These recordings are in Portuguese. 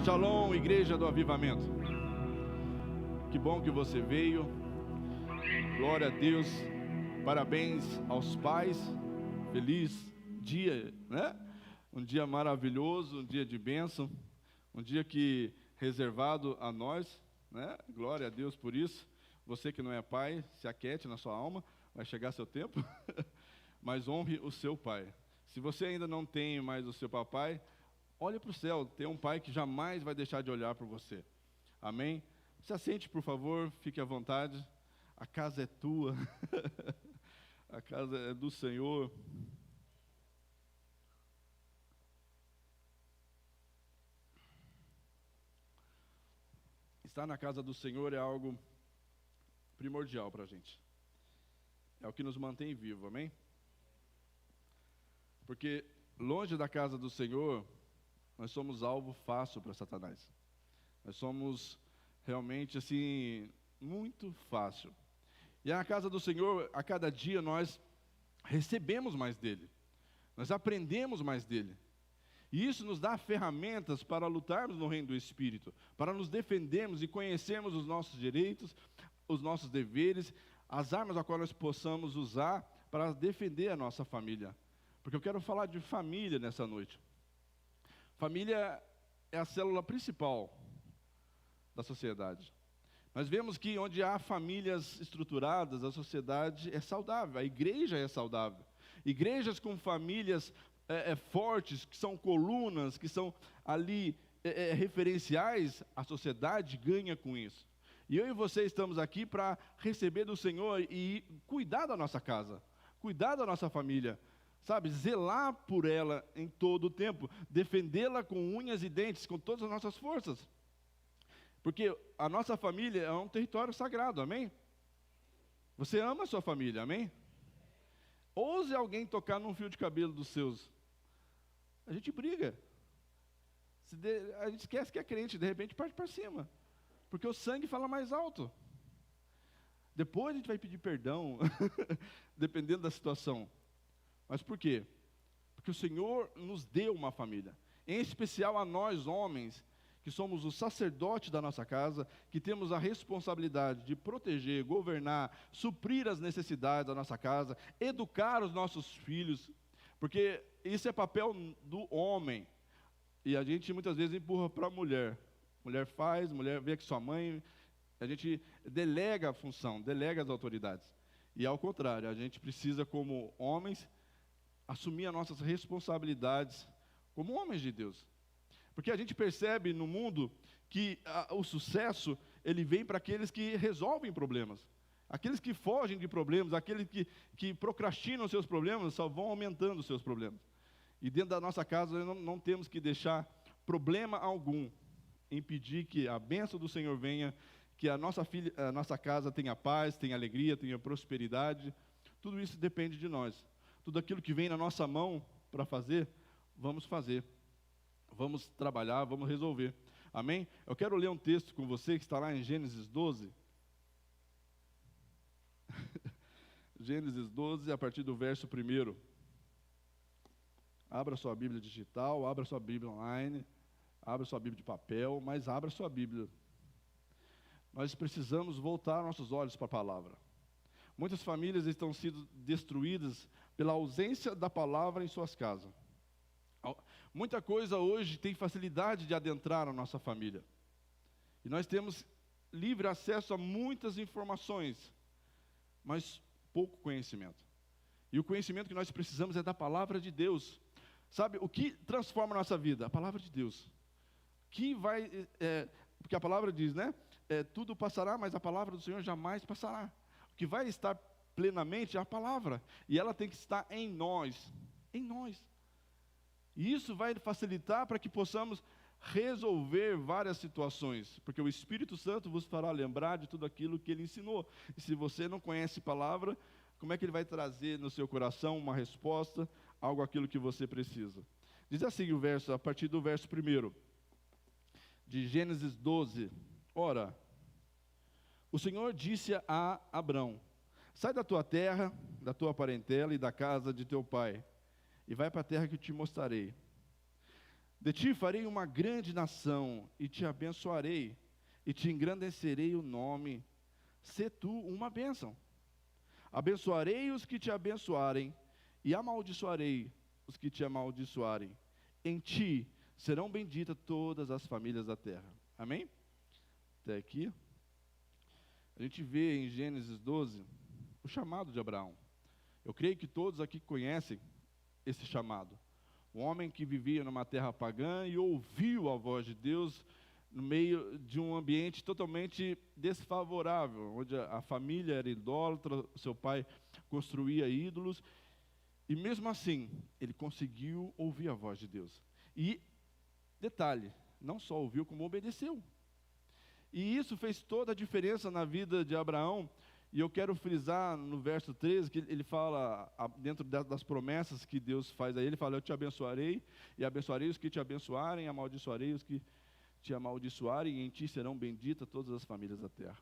Shalom, Igreja do Avivamento. Que bom que você veio. Glória a Deus. Parabéns aos pais. Feliz dia, né? Um dia maravilhoso, um dia de bênção, um dia que reservado a nós, né? Glória a Deus por isso. Você que não é pai, se aquiete na sua alma, vai chegar seu tempo. Mas honre o seu pai. Se você ainda não tem mais o seu papai, olhe para o céu, tem um pai que jamais vai deixar de olhar por você. Amém? Se assente, por favor, fique à vontade. A casa é tua. A casa é do Senhor. Estar na casa do Senhor é algo primordial para a gente. É o que nos mantém vivo, amém? Porque longe da casa do Senhor, nós somos alvo fácil para Satanás. Nós somos realmente assim, muito fácil. E na casa do Senhor, a cada dia nós recebemos mais dele. Nós aprendemos mais dele. E isso nos dá ferramentas para lutarmos no reino do Espírito, para nos defendermos e conhecermos os nossos direitos, os nossos deveres, as armas a qual nós possamos usar para defender a nossa família. Porque eu quero falar de família nessa noite. Família é a célula principal da sociedade. Nós vemos que onde há famílias estruturadas, a sociedade é saudável, a igreja é saudável. Igrejas com famílias fortes, que são colunas, que são ali referenciais, a sociedade ganha com isso. E eu e você estamos aqui para receber do Senhor e cuidar da nossa casa, cuidar da nossa família. Sabe, zelar por ela em todo o tempo, defendê-la com unhas e dentes, com todas as nossas forças. Porque a nossa família é um território sagrado, amém? Você ama a sua família, amém? Ouse alguém tocar num fio de cabelo dos seus. A gente briga. A gente esquece que é crente, de repente parte para cima. Porque o sangue fala mais alto. Depois a gente vai pedir perdão, dependendo da situação. Mas por quê? Porque o Senhor nos deu uma família, em especial a nós homens, que somos o sacerdote da nossa casa, que temos a responsabilidade de proteger, governar, suprir as necessidades da nossa casa, educar os nossos filhos, porque isso é papel do homem, e a gente muitas vezes empurra para a mulher. Mulher faz, mulher vê que sua mãe, a gente delega a função, delega as autoridades. E ao contrário, a gente precisa como homens assumir as nossas responsabilidades como homens de Deus. Porque a gente percebe no mundo que o sucesso, ele vem para aqueles que resolvem problemas. Aqueles que fogem de problemas, aqueles que procrastinam seus problemas, só vão aumentando os seus problemas. E dentro da nossa casa, nós não temos que deixar problema algum impedir que a bênção do Senhor venha, que a nossa casa tenha paz, tenha alegria, tenha prosperidade. Tudo isso depende de nós. Tudo aquilo que vem na nossa mão para fazer, vamos fazer. Vamos trabalhar, vamos resolver. Amém? Eu quero ler um texto com você que está lá em Gênesis 12. Gênesis 12, a partir do verso 1. Abra sua Bíblia digital, abra sua Bíblia online, abra sua Bíblia de papel, mas abra sua Bíblia. Nós precisamos voltar nossos olhos para a palavra. Muitas famílias estão sendo destruídas pela ausência da palavra em suas casas. Muita coisa hoje tem facilidade de adentrar a nossa família. E nós temos livre acesso a muitas informações, mas pouco conhecimento. E o conhecimento que nós precisamos é da palavra de Deus. Sabe, o que transforma a nossa vida? A palavra de Deus. Porque a palavra diz, né? Tudo passará, mas a palavra do Senhor jamais passará. O que vai estar plenamente é a palavra. E ela tem que estar em nós. Em nós. E isso vai facilitar para que possamos resolver várias situações. Porque o Espírito Santo vos fará lembrar de tudo aquilo que Ele ensinou. E se você não conhece palavra, como é que Ele vai trazer no seu coração uma resposta, algo aquilo que você precisa? Diz assim o verso, a partir do verso 1. De Gênesis 12. Ora, o Senhor disse a Abrão: sai da tua terra, da tua parentela e da casa de teu pai, e vai para a terra que eu te mostrarei. De ti farei uma grande nação, e te abençoarei, e te engrandecerei o nome. Sê tu uma bênção. Abençoarei os que te abençoarem, e amaldiçoarei os que te amaldiçoarem. Em ti serão benditas todas as famílias da terra. Amém? Até aqui. A gente vê em Gênesis 12 o chamado de Abraão. Eu creio que todos aqui conhecem esse chamado. Um homem que vivia numa terra pagã e ouviu a voz de Deus no meio de um ambiente totalmente desfavorável, onde a família era idólatra, seu pai construía ídolos, e mesmo assim, ele conseguiu ouvir a voz de Deus. E, detalhe, não só ouviu, como obedeceu. E isso fez toda a diferença na vida de Abraão. E eu quero frisar no verso 13, que ele fala, dentro das promessas que Deus faz a ele, fala: eu te abençoarei, e abençoarei os que te abençoarem, amaldiçoarei os que te amaldiçoarem, e em ti serão benditas todas as famílias da terra.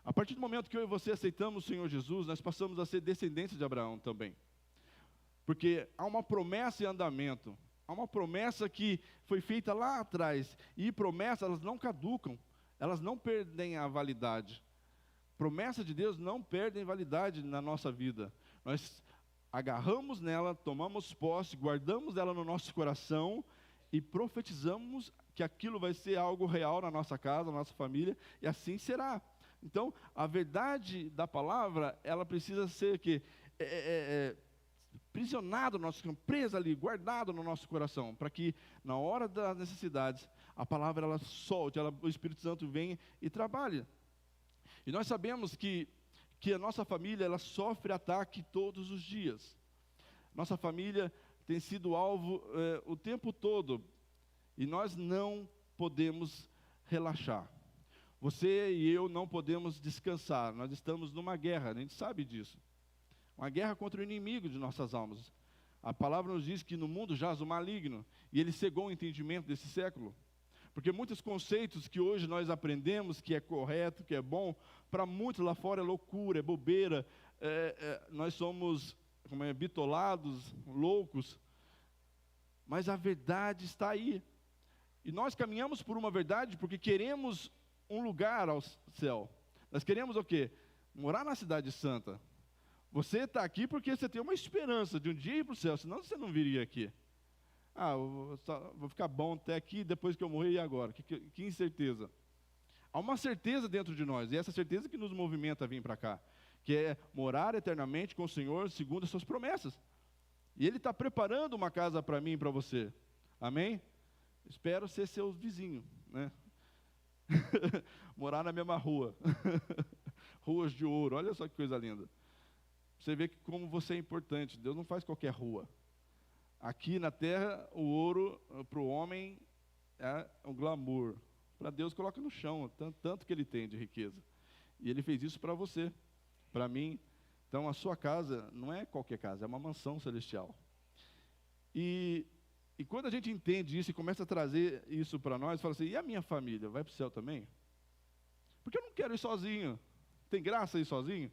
A partir do momento que eu e você aceitamos o Senhor Jesus, nós passamos a ser descendentes de Abraão também. Porque há uma promessa em andamento, há uma promessa que foi feita lá atrás, e promessas, elas não caducam, elas não perdem a validade. Promessas de Deus não perdem validade na nossa vida. Nós agarramos nela, tomamos posse, guardamos ela no nosso coração e profetizamos que aquilo vai ser algo real na nossa casa, na nossa família, e assim será. Então, a verdade da palavra, ela precisa ser que prisionado no nosso coração, presa ali, guardado no nosso coração, para que na hora das necessidades, a palavra ela solte, o Espírito Santo venha e trabalhe. E nós sabemos que a nossa família, ela sofre ataque todos os dias. Nossa família tem sido alvo o tempo todo, e nós não podemos relaxar. Você e eu não podemos descansar, nós estamos numa guerra, a gente sabe disso. Uma guerra contra o inimigo de nossas almas. A palavra nos diz que no mundo jaz o maligno, e ele cegou o entendimento desse século. Porque muitos conceitos que hoje nós aprendemos, que é correto, que é bom, para muitos lá fora é loucura, é bobeira, nós somos bitolados, loucos, mas a verdade está aí. E nós caminhamos por uma verdade porque queremos um lugar ao céu. Nós queremos o quê? Morar na cidade santa. Você está aqui porque você tem uma esperança de um dia ir para o céu, senão você não viria aqui. Vou ficar bom até aqui, depois que eu morrer, e agora? Que incerteza. Há uma certeza dentro de nós, e essa certeza que nos movimenta a vir para cá, que é morar eternamente com o Senhor, segundo as suas promessas. E Ele está preparando uma casa para mim e para você. Amém? Espero ser seu vizinho, né? Morar na mesma rua. Ruas de ouro, olha só que coisa linda. Você vê que como você é importante, Deus não faz qualquer rua. Aqui na terra, o ouro para o homem é um glamour. Para Deus, coloca no chão, tanto que Ele tem de riqueza. E Ele fez isso para você, para mim. Então, a sua casa não é qualquer casa, é uma mansão celestial. E quando a gente entende isso e começa a trazer isso para nós, fala assim: e a minha família, vai para o céu também? Porque eu não quero ir sozinho. Tem graça ir sozinho?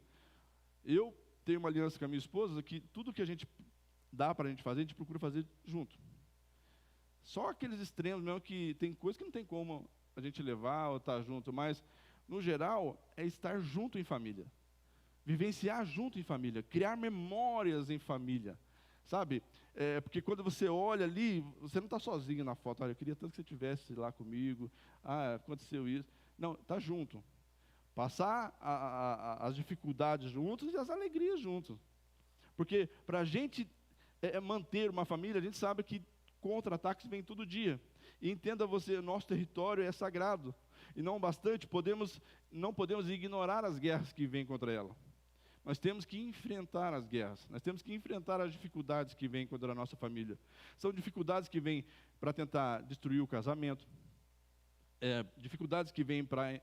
Eu tenho uma aliança com a minha esposa que tudo que a gente dá para a gente fazer, a gente procura fazer junto. Só aqueles extremos mesmo que tem coisa que não tem como a gente levar ou estar junto, mas, no geral, é estar junto em família. Vivenciar junto em família, criar memórias em família, sabe? Porque quando você olha ali, você não está sozinho na foto. Olha, eu queria tanto que você estivesse lá comigo, aconteceu isso. Não, está junto. Passar as dificuldades juntos e as alegrias juntos. Porque para a gente manter uma família, a gente sabe que contra-ataques vêm todo dia. E entenda você, nosso território é sagrado. E não bastante, não podemos ignorar as guerras que vêm contra ela. Nós temos que enfrentar as guerras. Nós temos que enfrentar as dificuldades que vêm contra a nossa família. São dificuldades que vêm para tentar destruir o casamento. Dificuldades que vêm para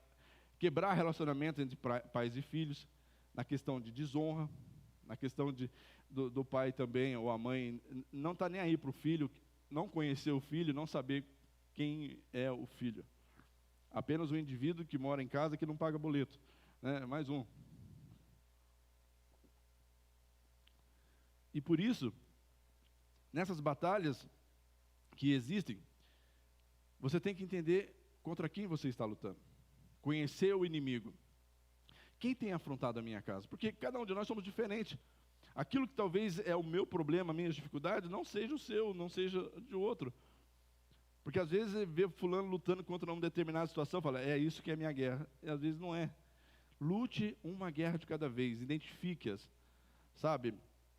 quebrar relacionamento entre pais e filhos. Na questão de desonra. Na questão do pai também, ou a mãe, não está nem aí para o filho, não conhecer o filho, não saber quem é o filho. Apenas um indivíduo que mora em casa que não paga boleto. Né? Mais um. E por isso, nessas batalhas que existem, Você tem que entender contra quem você está lutando. Conhecer o inimigo. Quem tem afrontado a minha casa? Porque cada um de nós somos diferentes. Aquilo que talvez é o meu problema, a minha dificuldade, não seja o seu, não seja de outro. Porque às vezes você vê fulano lutando contra uma determinada situação, fala, é isso que é a minha guerra. E às vezes não é. Lute uma guerra de cada vez, identifique-as, sabe?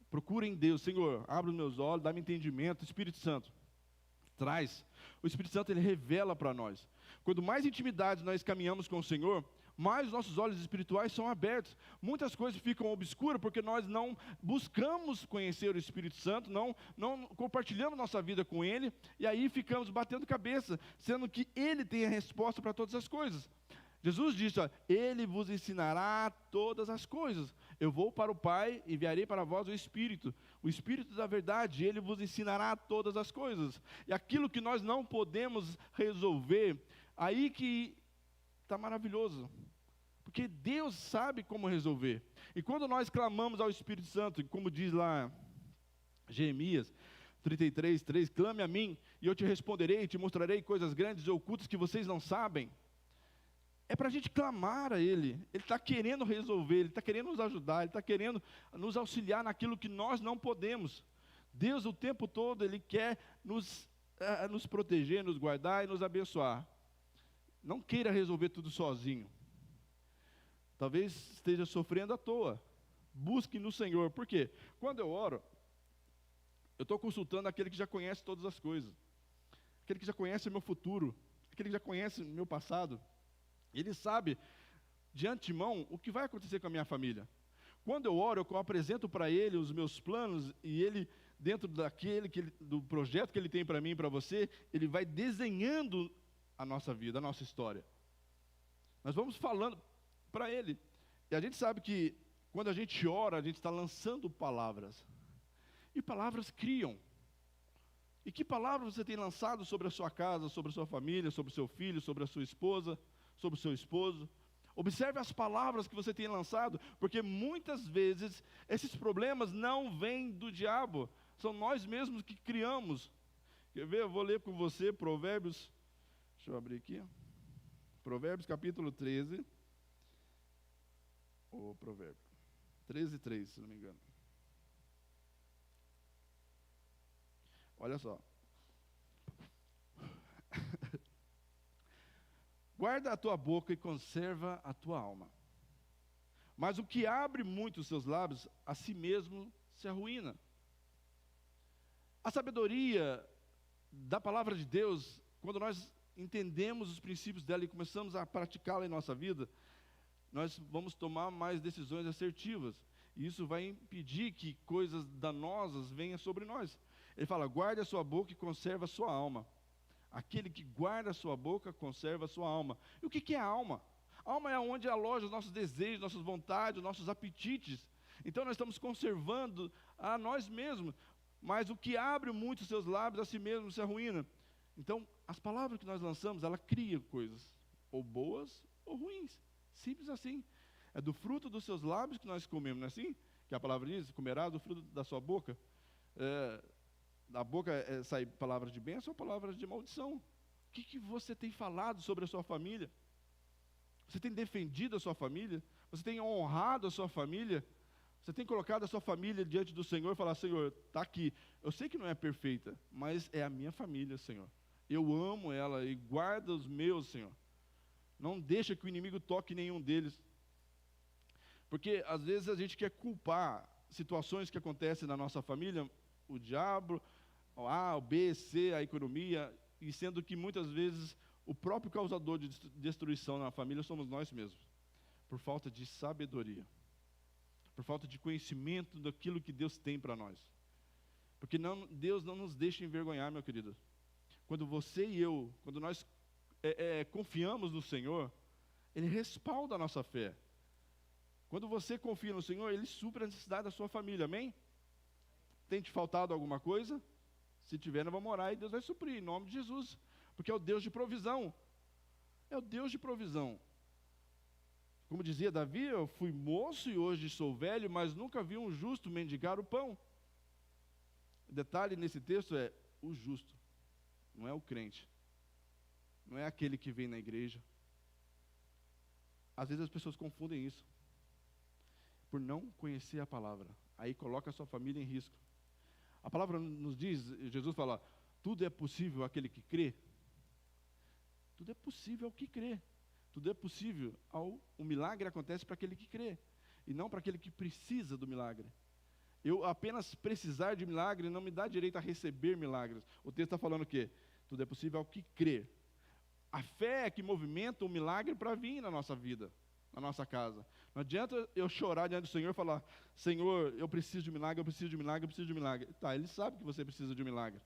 Procure em Deus, Senhor, abre os meus olhos, dá-me entendimento, Espírito Santo, traz. O Espírito Santo, ele revela para nós. Quanto mais intimidade nós caminhamos com o Senhor, mais nossos olhos espirituais são abertos. Muitas coisas ficam obscuras porque nós não buscamos conhecer o Espírito Santo, não compartilhamos nossa vida com Ele, e aí ficamos batendo cabeça, sendo que Ele tem a resposta para todas as coisas. Jesus disse, ó, Ele vos ensinará todas as coisas. Eu vou para o Pai, enviarei para vós o Espírito da verdade, Ele vos ensinará todas as coisas. E aquilo que nós não podemos resolver, aí que está maravilhoso. Porque Deus sabe como resolver. E quando nós clamamos ao Espírito Santo, como diz lá Jeremias 33:3, clame a mim, e eu te responderei, e te mostrarei coisas grandes e ocultas que vocês não sabem. É para a gente clamar a Ele. Ele está querendo resolver, Ele está querendo nos ajudar, Ele está querendo nos auxiliar naquilo que nós não podemos. Deus o tempo todo, Ele quer nos proteger, nos guardar e nos abençoar. Não queira resolver tudo sozinho. Talvez esteja sofrendo à toa. Busque no Senhor. Por quê? Quando eu oro, eu estou consultando aquele que já conhece todas as coisas. Aquele que já conhece o meu futuro. Aquele que já conhece o meu passado. Ele sabe, de antemão, o que vai acontecer com a minha família. Quando eu oro, eu apresento para Ele os meus planos, e Ele, dentro do projeto que Ele tem para mim e para você, Ele vai desenhando a nossa vida, a nossa história. Nós vamos falando para Ele. E a gente sabe que, quando a gente ora, a gente está lançando palavras. E palavras criam. E que palavras você tem lançado sobre a sua casa, sobre a sua família, sobre o seu filho, sobre a sua esposa, sobre o seu esposo? Observe as palavras que você tem lançado, porque muitas vezes esses problemas não vêm do diabo, são nós mesmos que criamos. Quer ver? Eu vou ler com você Provérbios, deixa eu abrir aqui, Provérbios capítulo 13, Provérbio 13:3, se não me engano. Olha só. Guarda a tua boca e conserva a tua alma. Mas o que abre muito os seus lábios, a si mesmo se arruína. A sabedoria da palavra de Deus, quando nós entendemos os princípios dela e começamos a praticá-la em nossa vida, nós vamos tomar mais decisões assertivas. E isso vai impedir que coisas danosas venham sobre nós. Ele fala, guarde a sua boca e conserva a sua alma. Aquele que guarda a sua boca, conserva a sua alma. E o que é a alma? A alma é onde aloja os nossos desejos, nossas vontades, nossos apetites. Então nós estamos conservando a nós mesmos. Mas o que abre muito os seus lábios, a si mesmo se arruína. Então, as palavras que nós lançamos, ela cria coisas, ou boas ou ruins. Simples assim. É do fruto dos seus lábios que nós comemos, não é assim? Que a palavra diz, comerás do fruto da sua boca. Da boca sai palavras de bênção ou palavras de maldição. O que você tem falado sobre a sua família? Você tem defendido a sua família? Você tem honrado a sua família? Você tem colocado a sua família diante do Senhor e falar, Senhor, está aqui. Eu sei que não é perfeita, mas é a minha família, Senhor. Eu amo ela e guarda os meus, Senhor. Não deixa que o inimigo toque nenhum deles. Porque às vezes a gente quer culpar situações que acontecem na nossa família, o diabo, o A, o B, C, a economia, e sendo que muitas vezes o próprio causador de destruição na família somos nós mesmos, por falta de sabedoria, por falta de conhecimento daquilo que Deus tem para nós. Porque Deus não nos deixa envergonhar, meu querido. Quando você e eu, quando nós confiamos no Senhor, Ele respalda a nossa fé. Quando você confia no Senhor, Ele supre a necessidade da sua família, amém? Tem te faltado alguma coisa? Se tiver, nós vamos orar e Deus vai suprir, em nome de Jesus. Porque é o Deus de provisão. É o Deus de provisão. Como dizia Davi, eu fui moço e hoje sou velho, mas nunca vi um justo mendigar o pão. O detalhe nesse texto é o justo, não é o crente. não é aquele que vem na igreja. Às vezes as pessoas confundem isso, por não conhecer a palavra. Aí coloca a sua família em risco. A palavra nos diz, Jesus fala, tudo é possível àquele que crê. Tudo é possível ao que crê. Tudo é possível o milagre acontece para aquele que crê, e não para aquele que precisa do milagre. Eu apenas precisar de milagre não me dá direito a receber milagres. O texto está falando o quê? Tudo é possível ao que crê. A fé é que movimenta o milagre para vir na nossa vida, na nossa casa. Não adianta eu chorar diante do Senhor e falar, Senhor, eu preciso de um milagre, eu preciso de um milagre, eu preciso de um milagre. Tá, Ele sabe que você precisa de um milagre.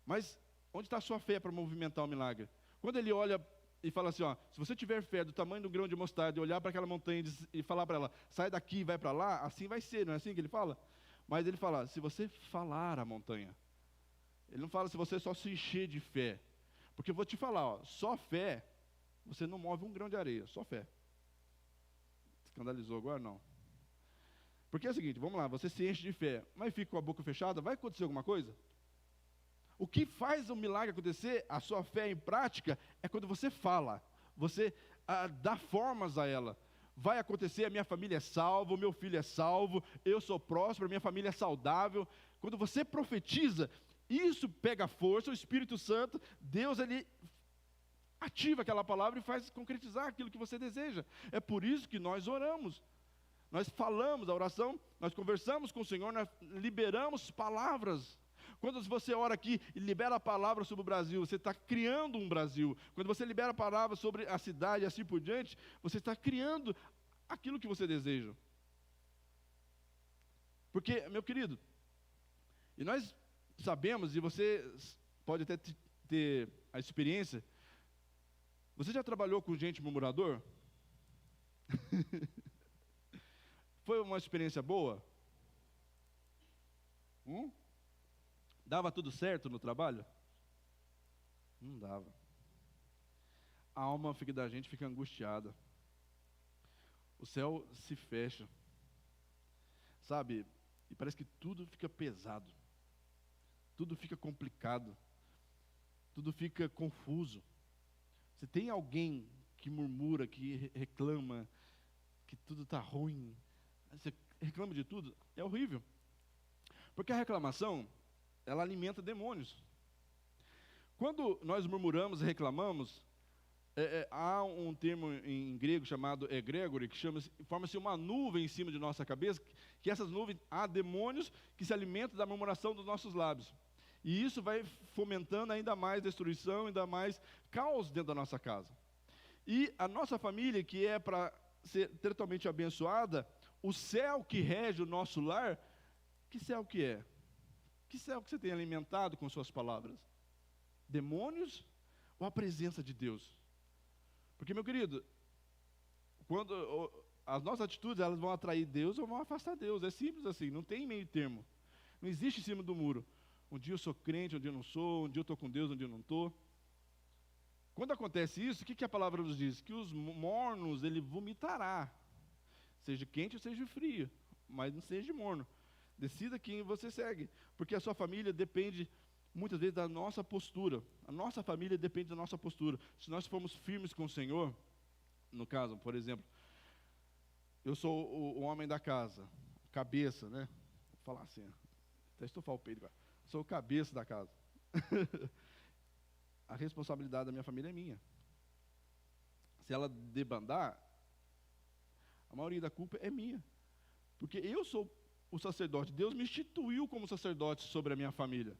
Mas onde está a sua fé para movimentar o milagre? Quando Ele olha e fala assim, ó, se você tiver fé do tamanho do grão de mostarda e olhar para aquela montanha e falar para ela, sai daqui e vai para lá, assim vai ser, não é assim que Ele fala? Mas Ele fala, se você falar a montanha. Ele não fala se você só se encher de fé. Porque eu vou te falar, ó, só fé, você não move um grão de areia, só fé. Escandalizou agora? Não. Porque é o seguinte, vamos lá, você se enche de fé, mas fica com a boca fechada, vai acontecer alguma coisa? O que faz o milagre acontecer, a sua fé em prática, é quando você fala, você dá formas a ela. Vai acontecer, a minha família é salva, o meu filho é salvo, eu sou próspero, a minha família é saudável. Quando você profetiza, isso pega força, o Espírito Santo, Deus, Ele ativa aquela palavra e faz concretizar aquilo que você deseja. É por isso que nós oramos. Nós falamos a oração, nós conversamos com o Senhor, nós liberamos palavras. Quando você ora aqui e libera a palavra sobre o Brasil, você está criando um Brasil. Quando você libera a palavra sobre a cidade e assim por diante, você está criando aquilo que você deseja. Porque, meu querido, e nós sabemos, e você pode até ter a experiência, você já trabalhou com gente murmurador? Foi uma experiência boa? Dava tudo certo no trabalho? Não dava. A alma da gente fica angustiada. O céu se fecha. Sabe? E parece que tudo fica pesado. Tudo fica complicado. Tudo fica confuso. Se tem alguém que murmura, que reclama, que tudo está ruim, você reclama de tudo, é horrível. Porque a reclamação, ela alimenta demônios. Quando nós murmuramos e reclamamos, há um termo em grego chamado egrégore, que forma-se uma nuvem em cima de nossa cabeça, que essas nuvens, há demônios que se alimentam da murmuração dos nossos lábios. E isso vai fomentando ainda mais destruição, ainda mais caos dentro da nossa casa. E a nossa família, que é para ser totalmente abençoada, o céu que rege o nosso lar, que céu que é? Que céu que você tem alimentado com suas palavras? Demônios ou a presença de Deus? Porque, meu querido, quando as nossas atitudes, elas vão atrair Deus ou vão afastar Deus. É simples assim, não tem meio termo. Não existe em cima do muro. Um dia eu sou crente, um dia eu não sou, um dia eu estou com Deus, um dia eu não estou. Quando acontece isso, o que a palavra nos diz? Que os mornos, ele vomitará. Seja quente ou seja frio, mas não seja morno. Decida quem você segue, porque a sua família depende, muitas vezes, da nossa postura. A nossa família depende da nossa postura. Se nós formos firmes com o Senhor, no caso, por exemplo, eu sou o homem da casa, cabeça, né? Vou falar assim, até estufar o peito agora. Sou o cabeça da casa. A responsabilidade da minha família é minha. Se ela debandar, a maioria da culpa é minha. Porque eu sou o sacerdote. Deus me instituiu como sacerdote sobre a minha família.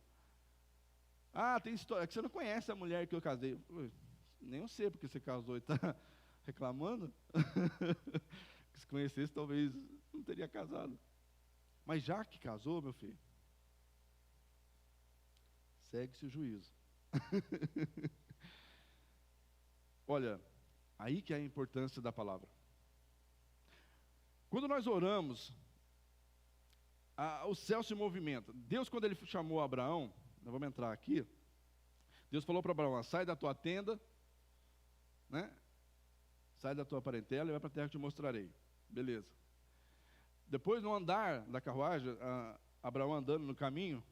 Ah, tem história, é que você não conhece a mulher que eu casei. Nem eu sei porque você casou e está reclamando. Se conhecesse, talvez não teria casado. Mas já que casou, meu filho, segue-se o juízo. Olha, aí que é a importância da palavra. Quando nós oramos, o céu se movimenta. Deus, quando Ele chamou Abraão, nós vamos entrar aqui, Deus falou para Abraão, sai da tua tenda, né? Sai da tua parentela e vai para a terra que te mostrarei. Beleza. Depois, no andar da carruagem, Abraão andando no caminho,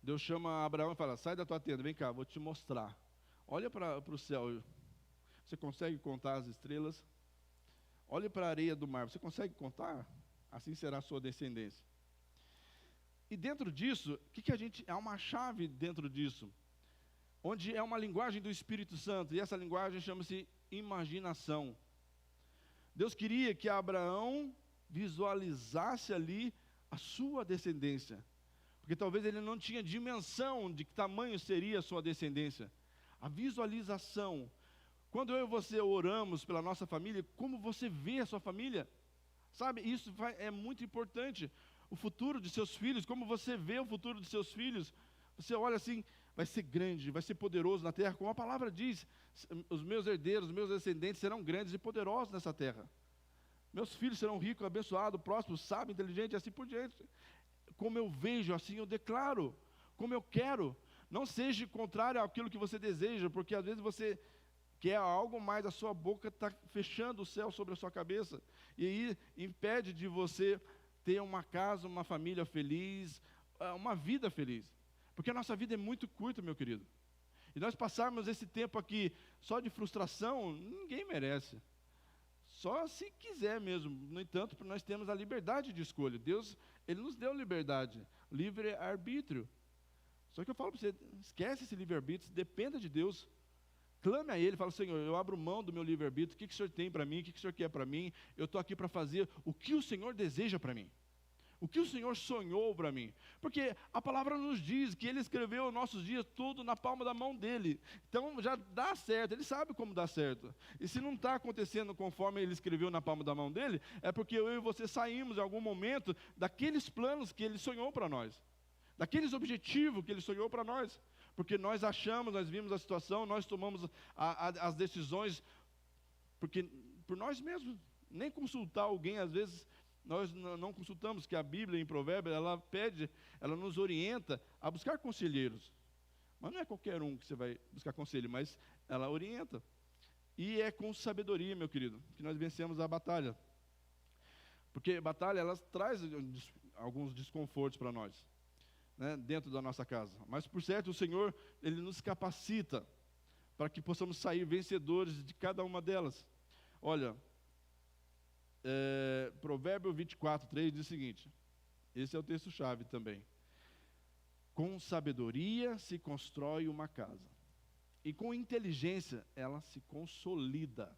Deus chama Abraão e fala, sai da tua tenda, vem cá, vou te mostrar Olha para o céu, você consegue contar as estrelas? Olhe para a areia do mar, você consegue contar? Assim será a sua descendência. E dentro disso, o que a gente, há uma chave dentro disso, onde é uma linguagem do Espírito Santo, e essa linguagem chama-se imaginação. Deus queria que Abraão visualizasse ali a sua descendência, porque talvez ele não tinha dimensão de que tamanho seria a sua descendência. A visualização. Quando eu e você oramos pela nossa família, como você vê a sua família? Sabe, isso é muito importante. O futuro de seus filhos, como você vê o futuro de seus filhos. Você olha assim, vai ser grande, vai ser poderoso na terra. Como a palavra diz, os meus herdeiros, os meus descendentes serão grandes e poderosos nessa terra. Meus filhos serão ricos, abençoados, prósperos, sábios, inteligentes, e assim por diante. Como eu vejo, assim eu declaro. Como eu quero. Não seja contrário àquilo que você deseja, porque às vezes você quer algo, mas a sua boca está fechando o céu sobre a sua cabeça. E aí impede de você ter uma casa, uma família feliz, uma vida feliz. Porque a nossa vida é muito curta, meu querido. E nós passarmos esse tempo aqui só de frustração, ninguém merece. Só se quiser mesmo. No entanto, nós temos a liberdade de escolha. Deus, Ele nos deu liberdade, livre-arbítrio. Só que eu falo para você, esquece esse livre-arbítrio, dependa de Deus. Clame a Ele, fala, Senhor, eu abro mão do meu livre-arbítrio, o que o Senhor tem para mim, o que o Senhor quer para mim? Eu estou aqui para fazer o que o Senhor deseja para mim. O que o Senhor sonhou para mim. Porque a palavra nos diz que Ele escreveu nossos dias tudo na palma da mão dEle. Então já dá certo, Ele sabe como dá certo. E se não está acontecendo conforme Ele escreveu na palma da mão dEle, é porque eu e você saímos em algum momento daqueles planos que Ele sonhou para nós. Daqueles objetivos que Ele sonhou para nós. Porque nós achamos, nós vimos a situação, nós tomamos as decisões por nós mesmos. Nem consultar alguém, às vezes, nós não consultamos, que a Bíblia em Provérbios, ela pede, ela nos orienta a buscar conselheiros. Mas não é qualquer um que você vai buscar conselho, mas ela orienta. E é com sabedoria, meu querido, que nós vencemos a batalha. Porque a batalha, ela traz alguns desconfortos para nós, né, dentro da nossa casa. Mas, por certo, o Senhor, Ele nos capacita para que possamos sair vencedores de cada uma delas. Olha, Provérbio 24:3 diz o seguinte, esse é o texto-chave também. Com sabedoria se constrói uma casa, e com inteligência ela se consolida,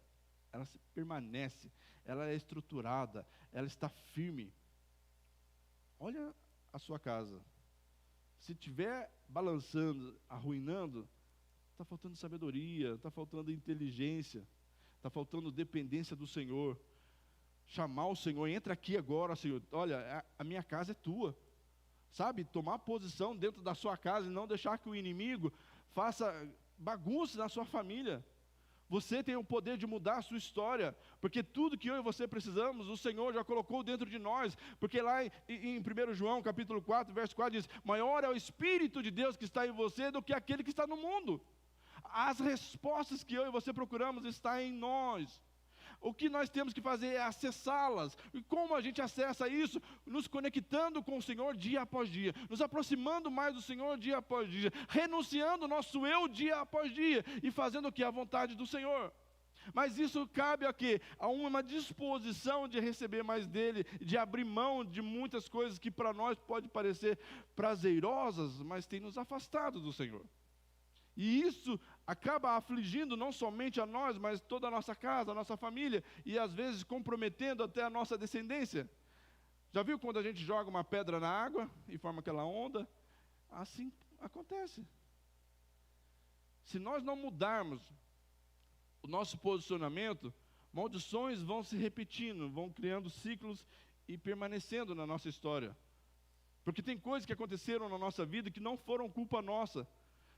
ela se permanece, ela é estruturada, ela está firme. Olha a sua casa. Se estiver balançando, arruinando, está faltando sabedoria, está faltando inteligência, está faltando dependência do Senhor. Chamar o Senhor, entra aqui agora, Senhor, olha, a minha casa é tua. Sabe, tomar posição dentro da sua casa e não deixar que o inimigo faça bagunça na sua família. Você tem o poder de mudar a sua história, porque tudo que eu e você precisamos, o Senhor já colocou dentro de nós, porque lá em 1 João, capítulo 4, verso 4, diz, maior é o Espírito de Deus que está em você do que aquele que está no mundo. As respostas que eu e você procuramos estão em nós. O que nós temos que fazer é acessá-las. E como a gente acessa isso? Nos conectando com o Senhor dia após dia, nos aproximando mais do Senhor dia após dia, renunciando o nosso eu dia após dia, e fazendo o que? A vontade do Senhor. Mas isso cabe a quê? A uma disposição de receber mais dEle, de abrir mão de muitas coisas que para nós pode parecer prazerosas, mas tem nos afastado do Senhor. E isso acaba afligindo não somente a nós, mas toda a nossa casa, a nossa família, e às vezes comprometendo até a nossa descendência. Já viu quando a gente joga uma pedra na água e forma aquela onda? Assim acontece. Se nós não mudarmos o nosso posicionamento, maldições vão se repetindo, vão criando ciclos e permanecendo na nossa história. Porque tem coisas que aconteceram na nossa vida que não foram culpa nossa.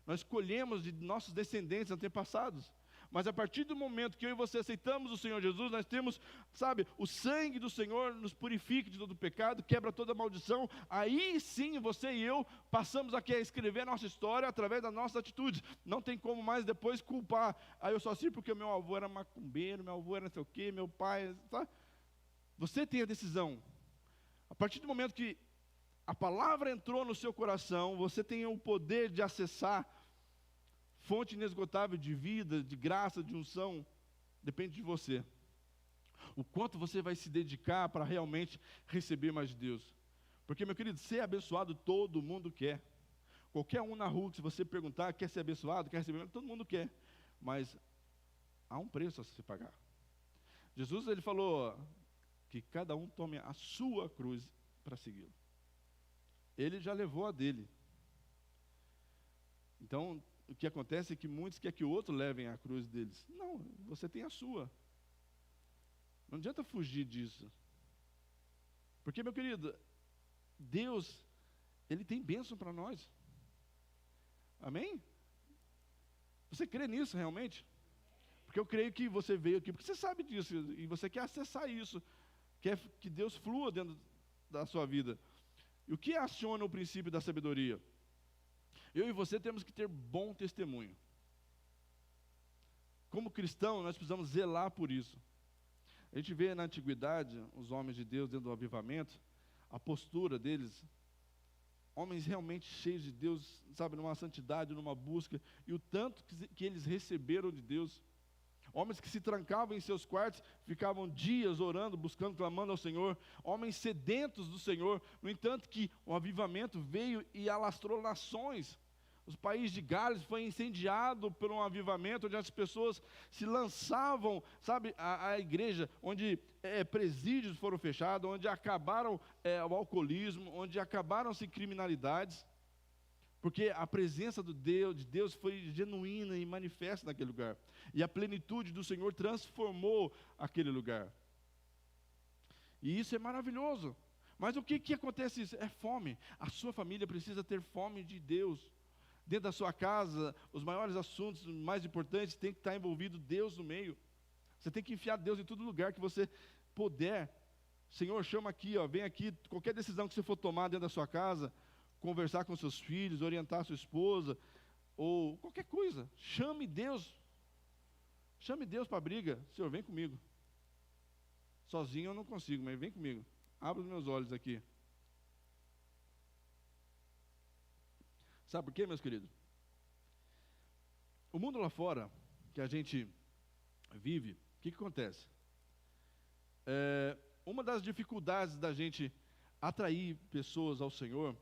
Nós colhemos de nossos descendentes antepassados. Mas a partir do momento que eu e você aceitamos o Senhor Jesus, nós temos, sabe, o sangue do Senhor nos purifica de todo pecado, quebra toda maldição. Aí sim, você e eu passamos aqui a escrever a nossa história através das nossas atitudes. Não tem como mais depois culpar. Aí eu só sei porque meu avô era macumbeiro, meu avô era não sei o quê, meu pai, tá? Você tem a decisão. A partir do momento que a palavra entrou no seu coração, você tem o poder de acessar fonte inesgotável de vida, de graça, de unção, depende de você. O quanto você vai se dedicar para realmente receber mais de Deus. Porque, meu querido, ser abençoado todo mundo quer. Qualquer um na rua, se você perguntar, quer ser abençoado, quer receber, todo mundo quer. Mas há um preço a se pagar. Jesus, ele falou que cada um tome a sua cruz para segui-lo. Ele já levou a dele. Então, o que acontece é que muitos querem que o outro levem a cruz deles. Não, você tem a sua. Não adianta fugir disso. Porque, meu querido, Deus, Ele tem bênção para nós. Amém? Você crê nisso realmente? Porque eu creio que você veio aqui, porque você sabe disso, e você quer acessar isso, quer que Deus flua dentro da sua vida. E o que aciona o princípio da sabedoria? Eu e você temos que ter bom testemunho. Como cristão, nós precisamos zelar por isso. A gente vê na antiguidade, os homens de Deus dentro do avivamento, a postura deles, homens realmente cheios de Deus, sabe, numa santidade, numa busca, e o tanto que eles receberam de Deus. Homens que se trancavam em seus quartos, ficavam dias orando, buscando, clamando ao Senhor. Homens sedentos do Senhor. No entanto que o avivamento veio e alastrou nações. Os países de Gales foi incendiado por um avivamento, onde as pessoas se lançavam, sabe, à igreja, onde presídios foram fechados, onde acabaram o alcoolismo, onde acabaram-se criminalidades, porque a presença de Deus foi genuína e manifesta naquele lugar, e a plenitude do Senhor transformou aquele lugar, e isso é maravilhoso. Mas o que acontece isso? É fome. A sua família precisa ter fome de Deus. Dentro da sua casa, os maiores assuntos, os mais importantes, tem que estar envolvido Deus no meio. Você tem que enfiar Deus em todo lugar que você puder. Senhor, chama aqui, vem aqui, qualquer decisão que você for tomar dentro da sua casa, conversar com seus filhos, orientar a sua esposa, ou qualquer coisa, chame Deus. Chame Deus para a briga. Senhor, vem comigo. Sozinho eu não consigo, mas vem comigo. Abra os meus olhos aqui. Sabe por quê, meus queridos? O mundo lá fora, que a gente vive, o que acontece? Uma das dificuldades da gente atrair pessoas ao Senhor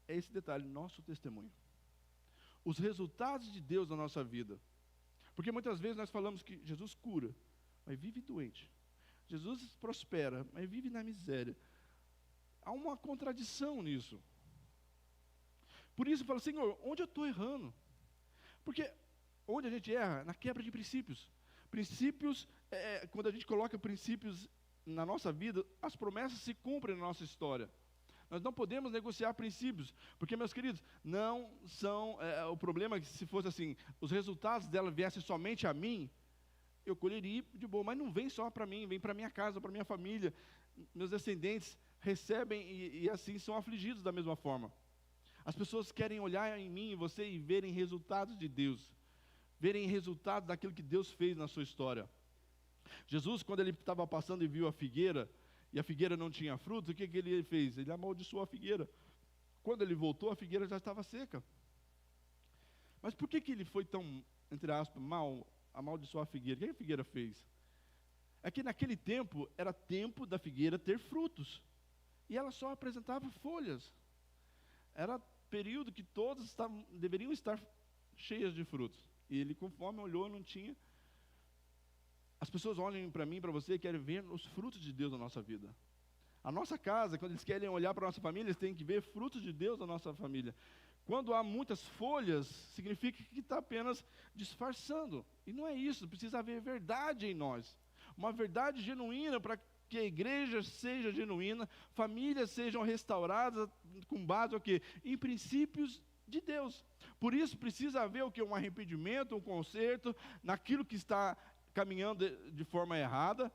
é esse detalhe, nosso testemunho. Os resultados de Deus na nossa vida. Porque muitas vezes nós falamos que Jesus cura, mas vive doente. Jesus prospera, mas vive na miséria. Há uma contradição nisso. Por isso eu falo, Senhor, onde eu estou errando? Porque onde a gente erra? Na quebra de princípios. Princípios, quando a gente coloca princípios na nossa vida, as promessas se cumprem na nossa história. Nós não podemos negociar princípios, porque, meus queridos, não são, o problema é que se fosse assim, os resultados dela viessem somente a mim, eu colheria de boa, mas não vem só para mim, vem para minha casa, para minha família, meus descendentes recebem e assim são afligidos da mesma forma. As pessoas querem olhar em mim e você e verem resultados de Deus, verem resultados daquilo que Deus fez na sua história. Jesus, quando ele estava passando e viu a figueira, e a figueira não tinha fruto, o que ele fez? Ele amaldiçoou a figueira. Quando ele voltou, a figueira já estava seca. Mas por que ele foi tão, entre aspas, mal amaldiçoar a figueira? O que a figueira fez? É que naquele tempo, era tempo da figueira ter frutos. E ela só apresentava folhas. Era período que todas deveriam estar cheias de frutos. E ele, conforme olhou, não tinha. As pessoas olham para mim, para você, e querem ver os frutos de Deus na nossa vida. A nossa casa, quando eles querem olhar para a nossa família, eles têm que ver frutos de Deus na nossa família. Quando há muitas folhas, significa que está apenas disfarçando. E não é isso, precisa haver verdade em nós. Uma verdade genuína para que a igreja seja genuína, famílias sejam restauradas com base em princípios de Deus. Por isso precisa haver um arrependimento, um conserto naquilo que está caminhando de forma errada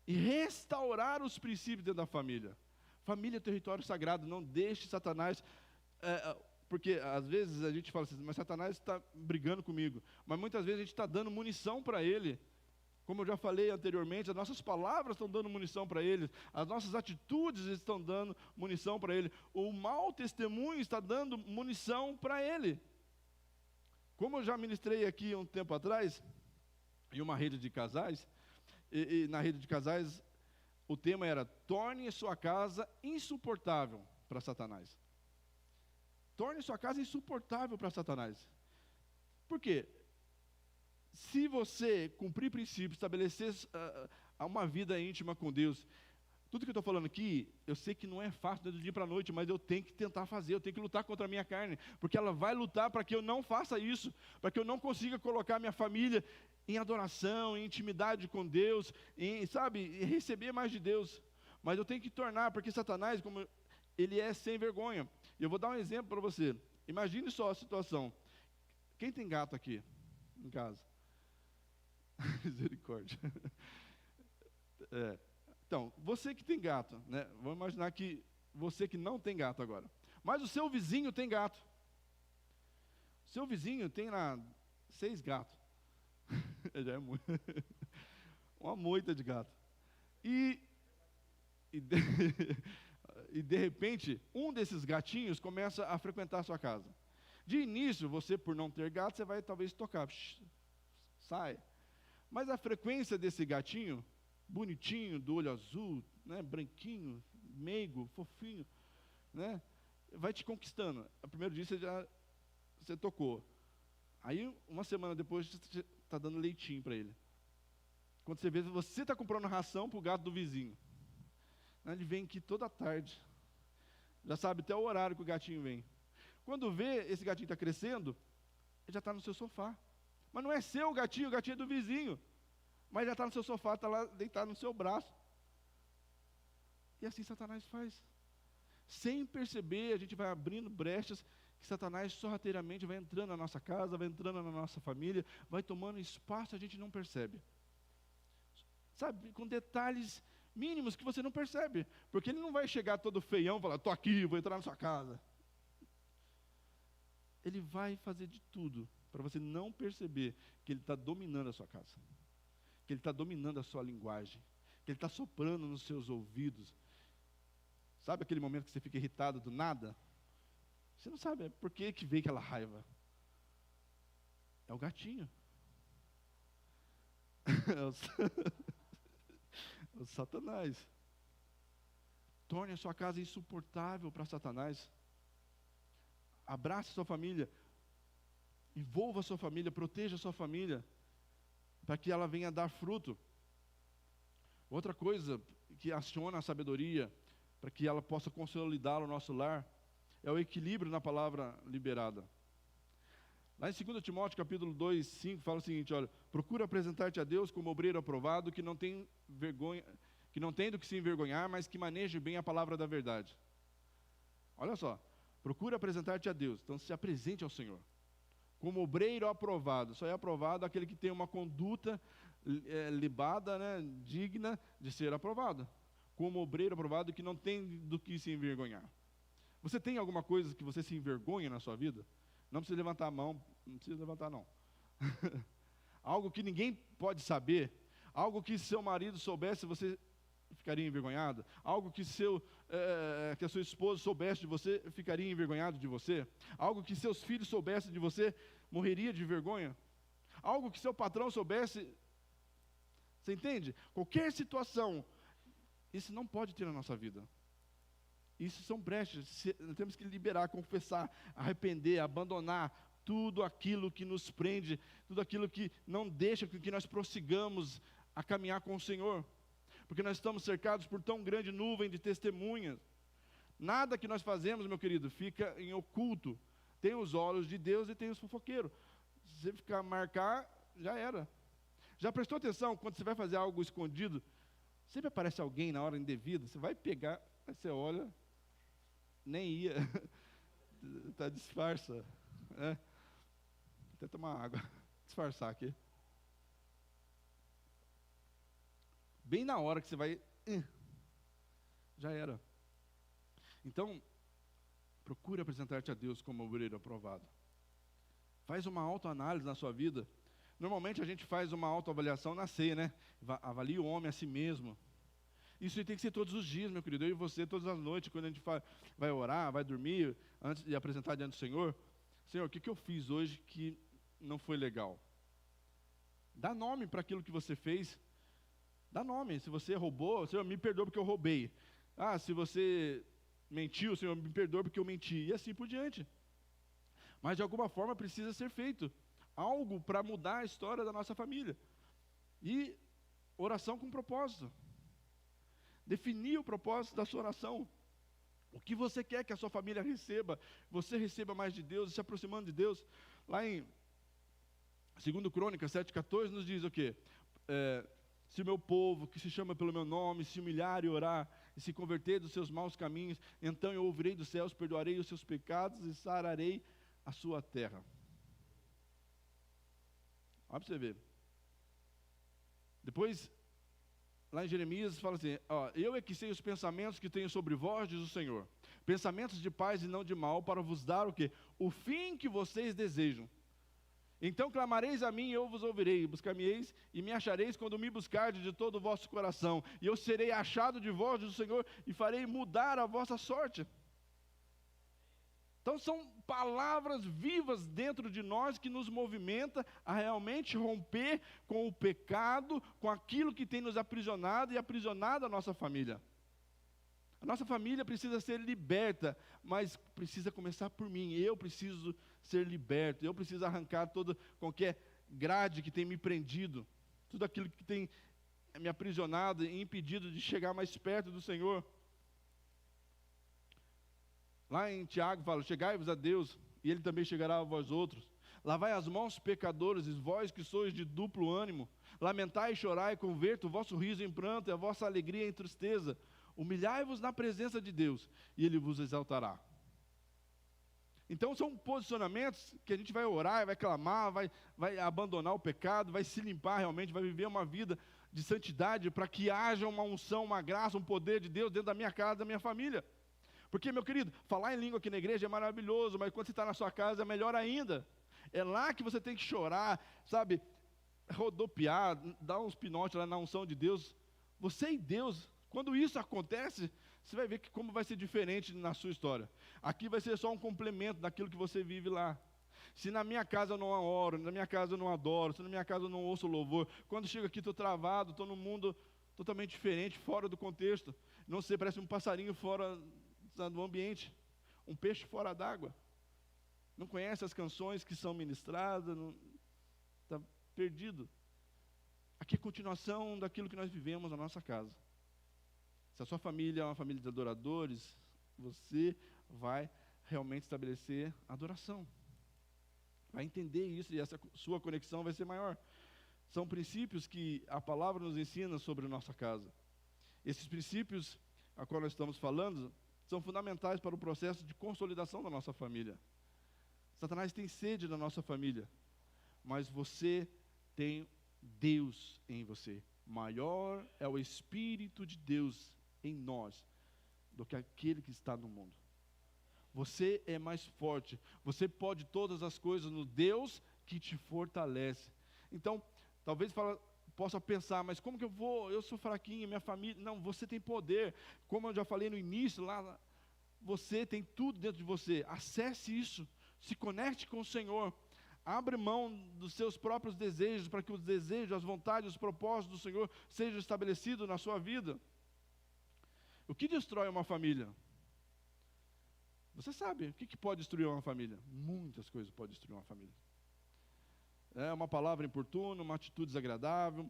e restaurar os princípios dentro da família. Família é território sagrado, não deixe Satanás, porque às vezes a gente fala assim, mas Satanás está brigando comigo, mas muitas vezes a gente está dando munição para ele. Como eu já falei anteriormente, as nossas palavras estão dando munição para ele, as nossas atitudes estão dando munição para ele, o mau testemunho está dando munição para ele. Como eu já ministrei aqui um tempo atrás, em uma rede de casais, e na rede de casais, o tema era: torne sua casa insuportável para Satanás. Torne sua casa insuportável para Satanás. Por quê? Se você cumprir princípios, estabelecer uma vida íntima com Deus, tudo que eu estou falando aqui, eu sei que não é fácil do dia para a noite, mas eu tenho que tentar fazer, eu tenho que lutar contra a minha carne, porque ela vai lutar para que eu não faça isso, para que eu não consiga colocar minha família em adoração, em intimidade com Deus, em receber mais de Deus. Mas eu tenho que tornar, porque Satanás, como ele é sem vergonha. E eu vou dar um exemplo para você. Imagine só a situação. Quem tem gato aqui em casa? Misericórdia. Então, você que tem gato, né? Vamos imaginar que você que não tem gato agora. Mas o seu vizinho tem gato. O seu vizinho tem lá 6 gatos. Já é muito. Uma moita de gato. E de repente, um desses gatinhos começa a frequentar a sua casa. De início, você, por não ter gato, você vai talvez tocar. Sai. Mas a frequência desse gatinho, bonitinho, do olho azul, né, branquinho, meigo, fofinho, né, vai te conquistando. O primeiro dia você tocou. Aí, uma semana depois, você está dando leitinho para ele. Quando você vê, você está comprando ração para o gato do vizinho. Ele vem aqui toda tarde. Já sabe até o horário que o gatinho vem. Quando vê, esse gatinho está crescendo, ele já está no seu sofá. Mas não é seu o gatinho é do vizinho. Mas já está no seu sofá, está lá deitado no seu braço. E assim Satanás faz. Sem perceber, a gente vai abrindo brechas que Satanás sorrateiramente vai entrando na nossa casa, vai entrando na nossa família, vai tomando espaço, a gente não percebe. Sabe, com detalhes mínimos que você não percebe. Porque ele não vai chegar todo feião e falar: estou aqui, vou entrar na sua casa. Ele vai fazer de tudo para você não perceber que ele está dominando a sua casa, que ele está dominando a sua linguagem, que ele está soprando nos seus ouvidos. Sabe aquele momento que você fica irritado do nada? Você não sabe por que veio aquela raiva. É o gatinho. É o Satanás. Torne a sua casa insuportável para Satanás. Abrace a sua família. Envolva a sua família, proteja a sua família, para que ela venha dar fruto. Outra coisa que aciona a sabedoria, para que ela possa consolidar o nosso lar, é o equilíbrio na palavra liberada. Lá em 2 Timóteo, capítulo 2, 5, fala o seguinte: olha, procura apresentar-te a Deus como obreiro aprovado, que não tem vergonha, que não tem do que se envergonhar, mas que maneje bem a palavra da verdade. Olha só, procura apresentar-te a Deus, então se apresente ao Senhor como obreiro aprovado. Só é aprovado aquele que tem uma conduta libada, né, digna de ser aprovado. Como obreiro aprovado que não tem do que se envergonhar. Você tem alguma coisa que você se envergonha na sua vida? Não precisa levantar a mão, não precisa levantar não. Algo que ninguém pode saber, algo que seu marido soubesse, você ficaria envergonhado? Algo que a sua esposa soubesse de você, ficaria envergonhado de você? Algo que seus filhos soubessem de você, morreria de vergonha? Algo que seu patrão soubesse, você entende? Qualquer situação, isso não pode ter na nossa vida. Isso são brechas, nós temos que liberar, confessar, arrepender, abandonar tudo aquilo que nos prende, tudo aquilo que não deixa que nós prossigamos a caminhar com o Senhor. Porque nós estamos cercados por tão grande nuvem de testemunhas. Nada que nós fazemos, meu querido, fica em oculto. Tem os olhos de Deus e tem os fofoqueiros. Se você ficar marcar, já era. Já prestou atenção, quando você vai fazer algo escondido, sempre aparece alguém na hora indevida, você vai pegar, aí você olha, nem ia, tá, disfarça, né? Até tomar água, disfarçar aqui. Bem na hora que você vai, já era. Então, procure apresentar-te a Deus como obreiro aprovado. Faz uma autoanálise na sua vida. Normalmente a gente faz uma autoavaliação na ceia, né? Avalia o homem a si mesmo. Isso tem que ser todos os dias, meu querido. Eu e você, todas as noites, quando a gente vai orar, vai dormir, antes de apresentar diante do Senhor. Senhor, o que eu fiz hoje que não foi legal. Dá nome para aquilo que você fez. Dá nome. Se você roubou, Senhor, me perdoa porque eu roubei. Ah, se você mentiu, Senhor, me perdoa porque eu menti. E assim por diante. Mas de alguma forma precisa ser feito algo para mudar a história da nossa família. E oração com propósito. Definir o propósito da sua oração. O que você quer que a sua família receba, você receba mais de Deus, se aproximando de Deus. Lá em 2 Crônicas 7,14 nos diz o quê? Se o meu povo, que se chama pelo meu nome, se humilhar e orar, e se converter dos seus maus caminhos, então eu ouvirei dos céus, perdoarei os seus pecados e sararei a sua terra. Olha para você ver. Depois, lá em Jeremias, fala assim, eu é que sei os pensamentos que tenho sobre vós, diz o Senhor. Pensamentos de paz e não de mal, para vos dar o quê? O fim que vocês desejam. Então clamareis a mim e eu vos ouvirei, buscar-me-eis e me achareis quando me buscardes de todo o vosso coração. E eu serei achado de vós, diz o Senhor, e farei mudar a vossa sorte. Então são palavras vivas dentro de nós que nos movimenta a realmente romper com o pecado, com aquilo que tem nos aprisionado e aprisionado a nossa família. A nossa família precisa ser liberta, mas precisa começar por mim. Eu preciso ser liberto, eu preciso arrancar toda qualquer grade que tem me prendido, tudo aquilo que tem me aprisionado e impedido de chegar mais perto do Senhor. Lá em Tiago fala, chegai-vos a Deus, e Ele também chegará a vós outros. Lavai as mãos, pecadores, e vós que sois de duplo ânimo. Lamentai e chorai, converta o vosso riso em pranto, e a vossa alegria em tristeza. Humilhai-vos na presença de Deus, e Ele vos exaltará. Então são posicionamentos que a gente vai orar, vai clamar, vai abandonar o pecado, vai se limpar realmente, vai viver uma vida de santidade, para que haja uma unção, uma graça, um poder de Deus dentro da minha casa, da minha família. Porque, meu querido, falar em língua aqui na igreja é maravilhoso, mas quando você está na sua casa é melhor ainda. É lá que você tem que chorar, sabe, rodopiar, dar uns pinotes lá na unção de Deus. Você e Deus, quando isso acontece, você vai ver que como vai ser diferente na sua história. Aqui vai ser só um complemento daquilo que você vive lá. Se na minha casa eu não oro, na minha casa eu não adoro, se na minha casa eu não ouço louvor, quando chego aqui estou travado, estou num mundo totalmente diferente, fora do contexto. Não sei, parece um passarinho fora do ambiente, um peixe fora d'água. Não conhece as canções que são ministradas, está perdido. Aqui é a continuação daquilo que nós vivemos na nossa casa. Se a sua família é uma família de adoradores, você vai realmente estabelecer adoração. Vai entender isso e essa sua conexão vai ser maior. São princípios que a palavra nos ensina sobre a nossa casa. Esses princípios a qual nós estamos falando são fundamentais para o processo de consolidação da nossa família. Satanás tem sede da nossa família, mas você tem Deus em você. Maior é o Espírito de Deus em nós do que aquele que está no mundo. Você é mais forte, você pode todas as coisas no Deus que te fortalece. Então, talvez possa pensar, mas como que eu sou fraquinho, minha família, não, você tem poder, como eu já falei no início, lá, você tem tudo dentro de você, acesse isso, se conecte com o Senhor, abre mão dos seus próprios desejos, para que os desejos, as vontades, os propósitos do Senhor sejam estabelecidos na sua vida. O que destrói uma família? Você sabe, o que pode destruir uma família? Muitas coisas podem destruir uma família. É uma palavra importuna, uma atitude desagradável,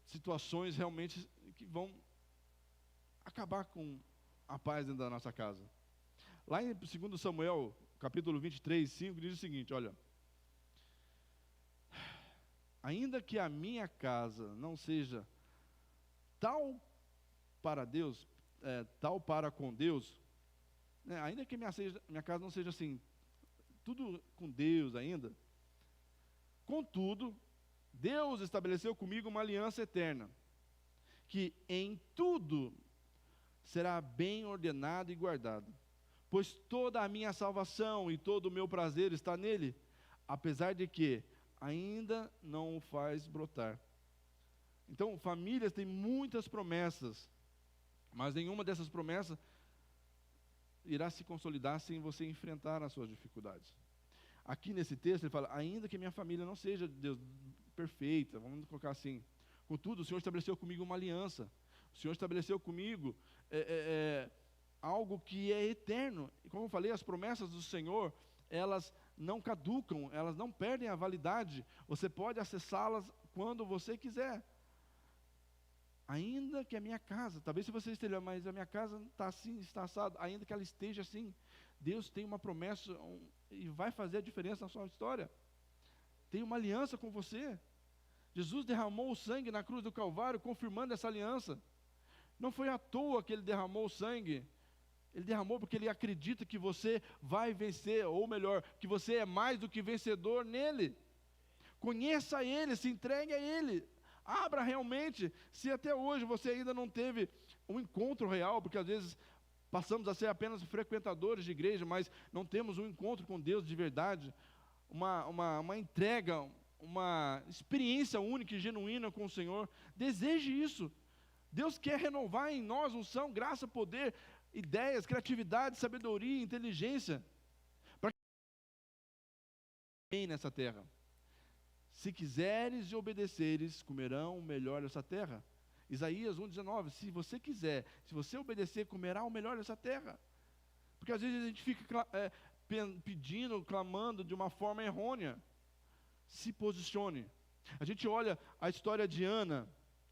situações realmente que vão acabar com a paz dentro da nossa casa. Lá em 2 Samuel, capítulo 23, 5, diz o seguinte, olha, ainda que a minha casa não seja tal para Deus, tal para com Deus, né, ainda que minha casa não seja assim, tudo com Deus ainda, contudo, Deus estabeleceu comigo uma aliança eterna, que em tudo será bem ordenado e guardado, pois toda a minha salvação e todo o meu prazer está nele, apesar de que ainda não o faz brotar. Então, famílias têm muitas promessas, mas nenhuma dessas promessas irá se consolidar sem você enfrentar as suas dificuldades. Aqui nesse texto ele fala, ainda que minha família não seja, Deus, perfeita, vamos colocar assim, contudo, o Senhor estabeleceu comigo uma aliança, o Senhor estabeleceu comigo algo que é eterno, e como eu falei, as promessas do Senhor, elas não caducam, elas não perdem a validade, você pode acessá-las quando você quiser. Ainda que a minha casa, talvez se você esteja, mas a minha casa está assim, está assado, ainda que ela esteja assim, Deus tem uma promessa e vai fazer a diferença na sua história. Tem uma aliança com você. Jesus derramou o sangue na cruz do Calvário, confirmando essa aliança. Não foi à toa que ele derramou o sangue. Ele derramou porque ele acredita que você vai vencer, ou melhor, que você é mais do que vencedor nele. Conheça ele, se entregue a ele. Abra realmente, se até hoje você ainda não teve um encontro real, porque às vezes passamos a ser apenas frequentadores de igreja, mas não temos um encontro com Deus de verdade, uma entrega, uma experiência única e genuína com o Senhor. Deseje isso. Deus quer renovar em nós unção, graça, poder, ideias, criatividade, sabedoria, inteligência, para que bem nessa terra. Se quiseres e obedeceres, comerão o melhor dessa terra. Isaías 1,19, se você quiser, se você obedecer, comerá o melhor dessa terra. Porque às vezes a gente fica pedindo, clamando de uma forma errônea. Se posicione. A gente olha a história de Ana,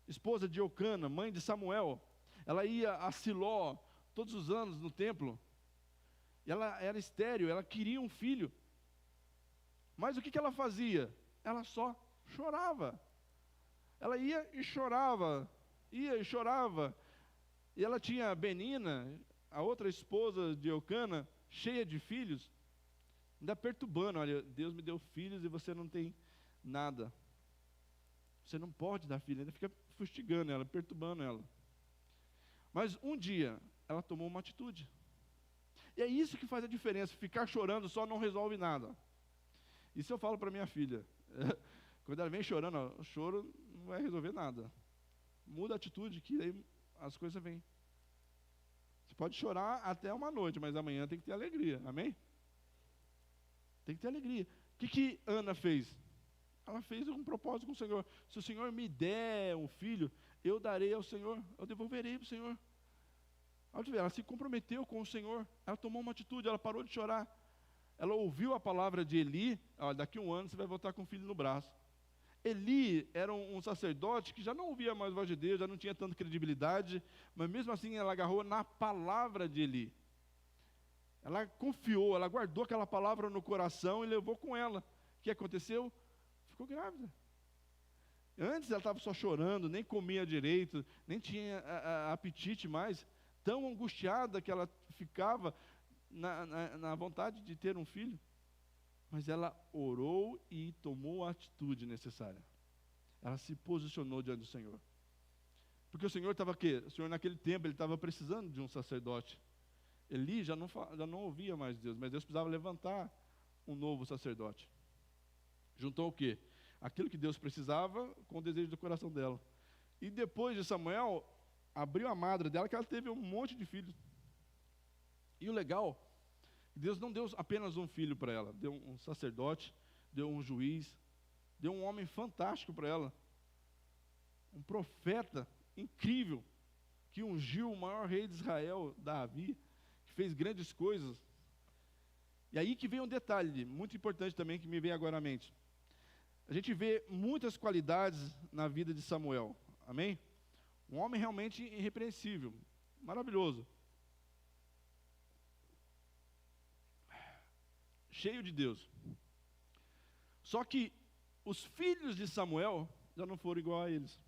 esposa de Eucana, mãe de Samuel. Ela ia a Siló todos os anos no templo. E ela era estéril, ela queria um filho. Mas o que ela fazia? Ela só chorava. Ela ia e chorava. E ela tinha Benina, a outra esposa de Eucana, cheia de filhos, ainda perturbando, olha, Deus me deu filhos e você não tem nada. Você não pode dar filho, ainda fica fustigando ela, perturbando ela. Mas um dia, ela tomou uma atitude. E é isso que faz a diferença, ficar chorando só não resolve nada. Isso eu falo para minha filha. Quando ela vem chorando, o choro não vai resolver nada. Muda a atitude, que aí as coisas vêm. Você pode chorar até uma noite, mas amanhã tem que ter alegria, amém? Tem que ter alegria. O que Ana fez? Ela fez um propósito com o Senhor. Se o Senhor me der um filho, eu darei ao Senhor, eu devolverei para o Senhor. Ela se comprometeu com o Senhor, ela tomou uma atitude, ela parou de chorar. Ela ouviu a palavra de Eli, daqui a um ano você vai voltar com o filho no braço. Eli era um sacerdote que já não ouvia mais a voz de Deus, já não tinha tanta credibilidade, mas mesmo assim ela agarrou na palavra de Eli. Ela confiou, ela guardou aquela palavra no coração e levou com ela. O que aconteceu? Ficou grávida. Antes ela estava só chorando, nem comia direito, nem tinha apetite mais, tão angustiada que ela ficava na vontade de ter um filho. Mas ela orou e tomou a atitude necessária. Ela se posicionou diante do Senhor. Porque o Senhor estava aqui, o Senhor naquele tempo, ele estava precisando de um sacerdote. Eli já não ouvia mais Deus, mas Deus precisava levantar um novo sacerdote. Juntou o quê? Aquilo que Deus precisava com o desejo do coração dela. E depois de Samuel, abriu a madre dela, que ela teve um monte de filhos. E o legal, Deus não deu apenas um filho para ela, deu um sacerdote, deu um juiz, deu um homem fantástico para ela, um profeta incrível, que ungiu o maior rei de Israel, Davi, que fez grandes coisas. E aí que vem um detalhe muito importante também, que me vem agora à mente. A gente vê muitas qualidades na vida de Samuel, amém? Um homem realmente irrepreensível, maravilhoso. Cheio de Deus. Só que os filhos de Samuel já não foram igual a eles.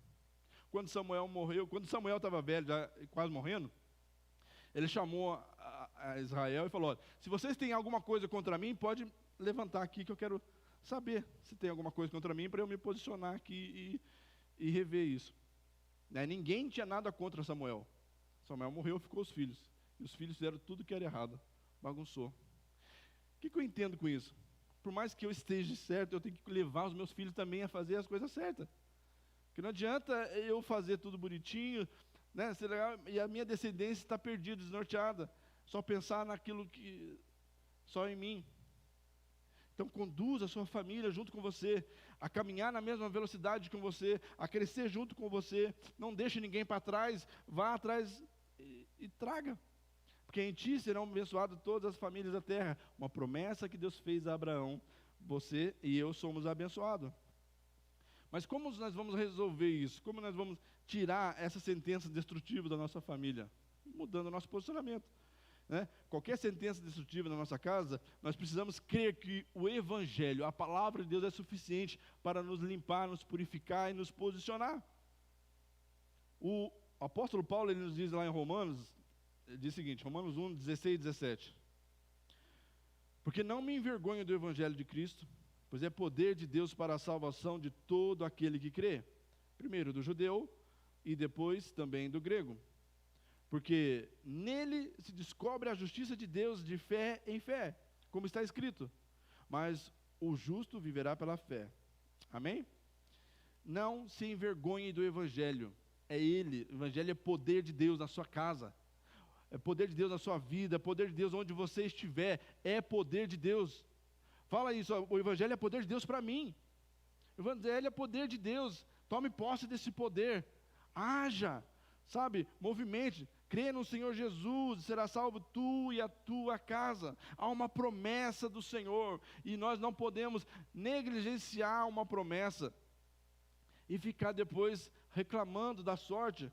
Quando Samuel morreu, quando Samuel estava velho, já quase morrendo, ele chamou a Israel e falou: se vocês têm alguma coisa contra mim, pode levantar aqui que eu quero saber se tem alguma coisa contra mim para eu me posicionar aqui e rever isso. Ninguém tinha nada contra Samuel. Samuel morreu, ficou os filhos. E os filhos fizeram tudo que era errado. Bagunçou. O que eu entendo com isso? Por mais que eu esteja certo, eu tenho que levar os meus filhos também a fazer as coisas certas. Porque não adianta eu fazer tudo bonitinho, né, ser legal, e a minha descendência está perdida, desnorteada. Só pensar naquilo que... só em mim. Então conduza a sua família junto com você, a caminhar na mesma velocidade com você, a crescer junto com você. Não deixe ninguém para trás, vá atrás e traga. Porque em ti serão abençoadas todas as famílias da terra. Uma promessa que Deus fez a Abraão, você e eu somos abençoados. Mas como nós vamos resolver isso? Como nós vamos tirar essa sentença destrutiva da nossa família? Mudando o nosso posicionamento. Né? Qualquer sentença destrutiva na nossa casa, nós precisamos crer que o Evangelho, a palavra de Deus é suficiente para nos limpar, nos purificar e nos posicionar. O apóstolo Paulo, ele nos diz lá em Romanos, ele diz o seguinte, Romanos 1, 16 e 17. Porque não me envergonho do Evangelho de Cristo, pois é poder de Deus para a salvação de todo aquele que crê. Primeiro do judeu e depois também do grego. Porque nele se descobre a justiça de Deus de fé em fé, como está escrito. Mas o justo viverá pela fé. Amém? Não se envergonhe do Evangelho. É ele, o Evangelho é poder de Deus na sua casa. É poder de Deus na sua vida, é poder de Deus onde você estiver. É poder de Deus. Fala isso, o Evangelho é poder de Deus para mim. O Evangelho é poder de Deus. Tome posse desse poder. Haja, sabe, movimente. Crê no Senhor Jesus, será salvo tu e a tua casa. Há uma promessa do Senhor, e nós não podemos negligenciar uma promessa e ficar depois reclamando da sorte.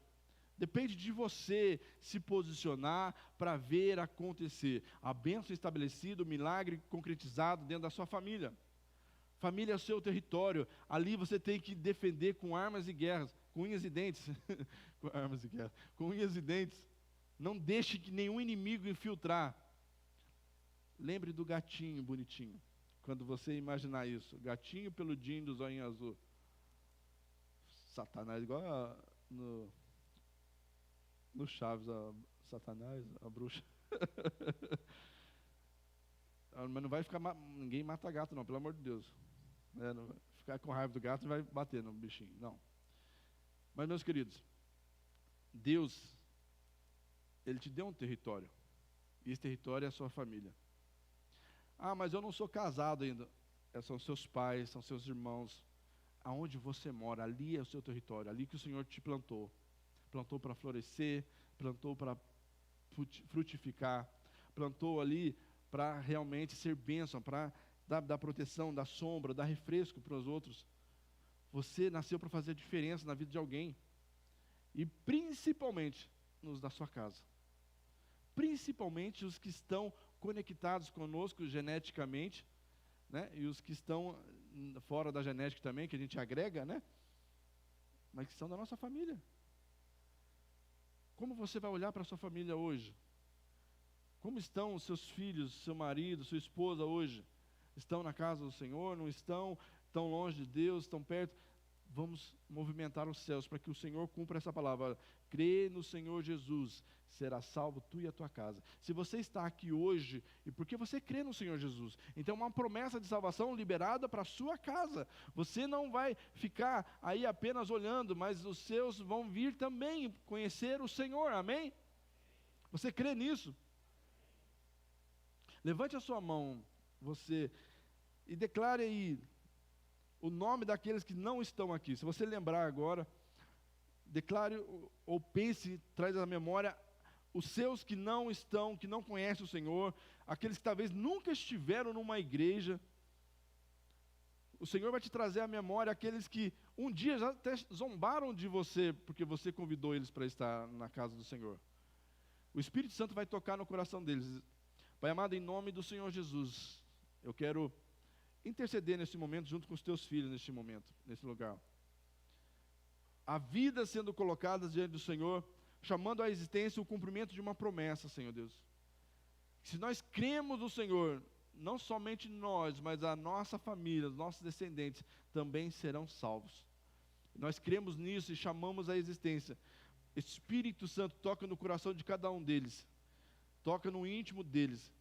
Depende de você se posicionar para ver acontecer a bênção estabelecida, o milagre concretizado dentro da sua família. Família é o seu território, ali você tem que defender com armas e guerras, com unhas e dentes, com armas e guerras, com unhas e dentes. Não deixe que nenhum inimigo infiltrar. Lembre do gatinho bonitinho, quando você imaginar isso, gatinho peludinho dos olhinhos azul. Satanás, igual no Chaves, Satanás, a bruxa. Mas não vai ficar, ninguém mata gato não, pelo amor de Deus. Não vai ficar com raiva do gato e vai bater no bichinho, não. Mas, meus queridos, Deus, Ele te deu um território, e esse território é a sua família. Ah, mas eu não sou casado ainda. São seus pais, são seus irmãos. Aonde você mora, ali é o seu território, ali que o Senhor te plantou. Plantou para florescer, plantou para frutificar, plantou ali para realmente ser bênção, para dar proteção, dar sombra, dar refresco para os outros. Você nasceu para fazer diferença na vida de alguém, e principalmente nos da sua casa. Principalmente os que estão conectados conosco geneticamente, né? E os que estão fora da genética também, que a gente agrega, né? Mas que são da nossa família. Como você vai olhar para a sua família hoje? Como estão os seus filhos, seu marido, sua esposa hoje? Estão na casa do Senhor? Não estão? Estão longe de Deus? Estão perto? Vamos movimentar os céus para que o Senhor cumpra essa palavra. Crê no Senhor Jesus, será salvo tu e a tua casa. Se você está aqui hoje, e porque você crê no Senhor Jesus, então uma promessa de salvação liberada para a sua casa. Você não vai ficar aí apenas olhando, mas os seus vão vir também conhecer o Senhor, amém? Você crê nisso? Levante a sua mão, você, e declare aí o nome daqueles que não estão aqui. Se você lembrar agora, declare ou pense, traz à memória os seus que não estão, que não conhecem o Senhor, aqueles que talvez nunca estiveram numa igreja. O Senhor vai te trazer à memória aqueles que um dia já até zombaram de você, porque você convidou eles para estar na casa do Senhor. O Espírito Santo vai tocar no coração deles. Pai amado, em nome do Senhor Jesus, eu quero interceder nesse momento, junto com os teus filhos neste momento, nesse lugar. A vida sendo colocada diante do Senhor, chamando à existência o cumprimento de uma promessa, Senhor Deus. Se nós cremos no Senhor, não somente nós, mas a nossa família, os nossos descendentes, também serão salvos. Nós cremos nisso e chamamos à existência. Espírito Santo, toca no coração de cada um deles, toca no íntimo deles,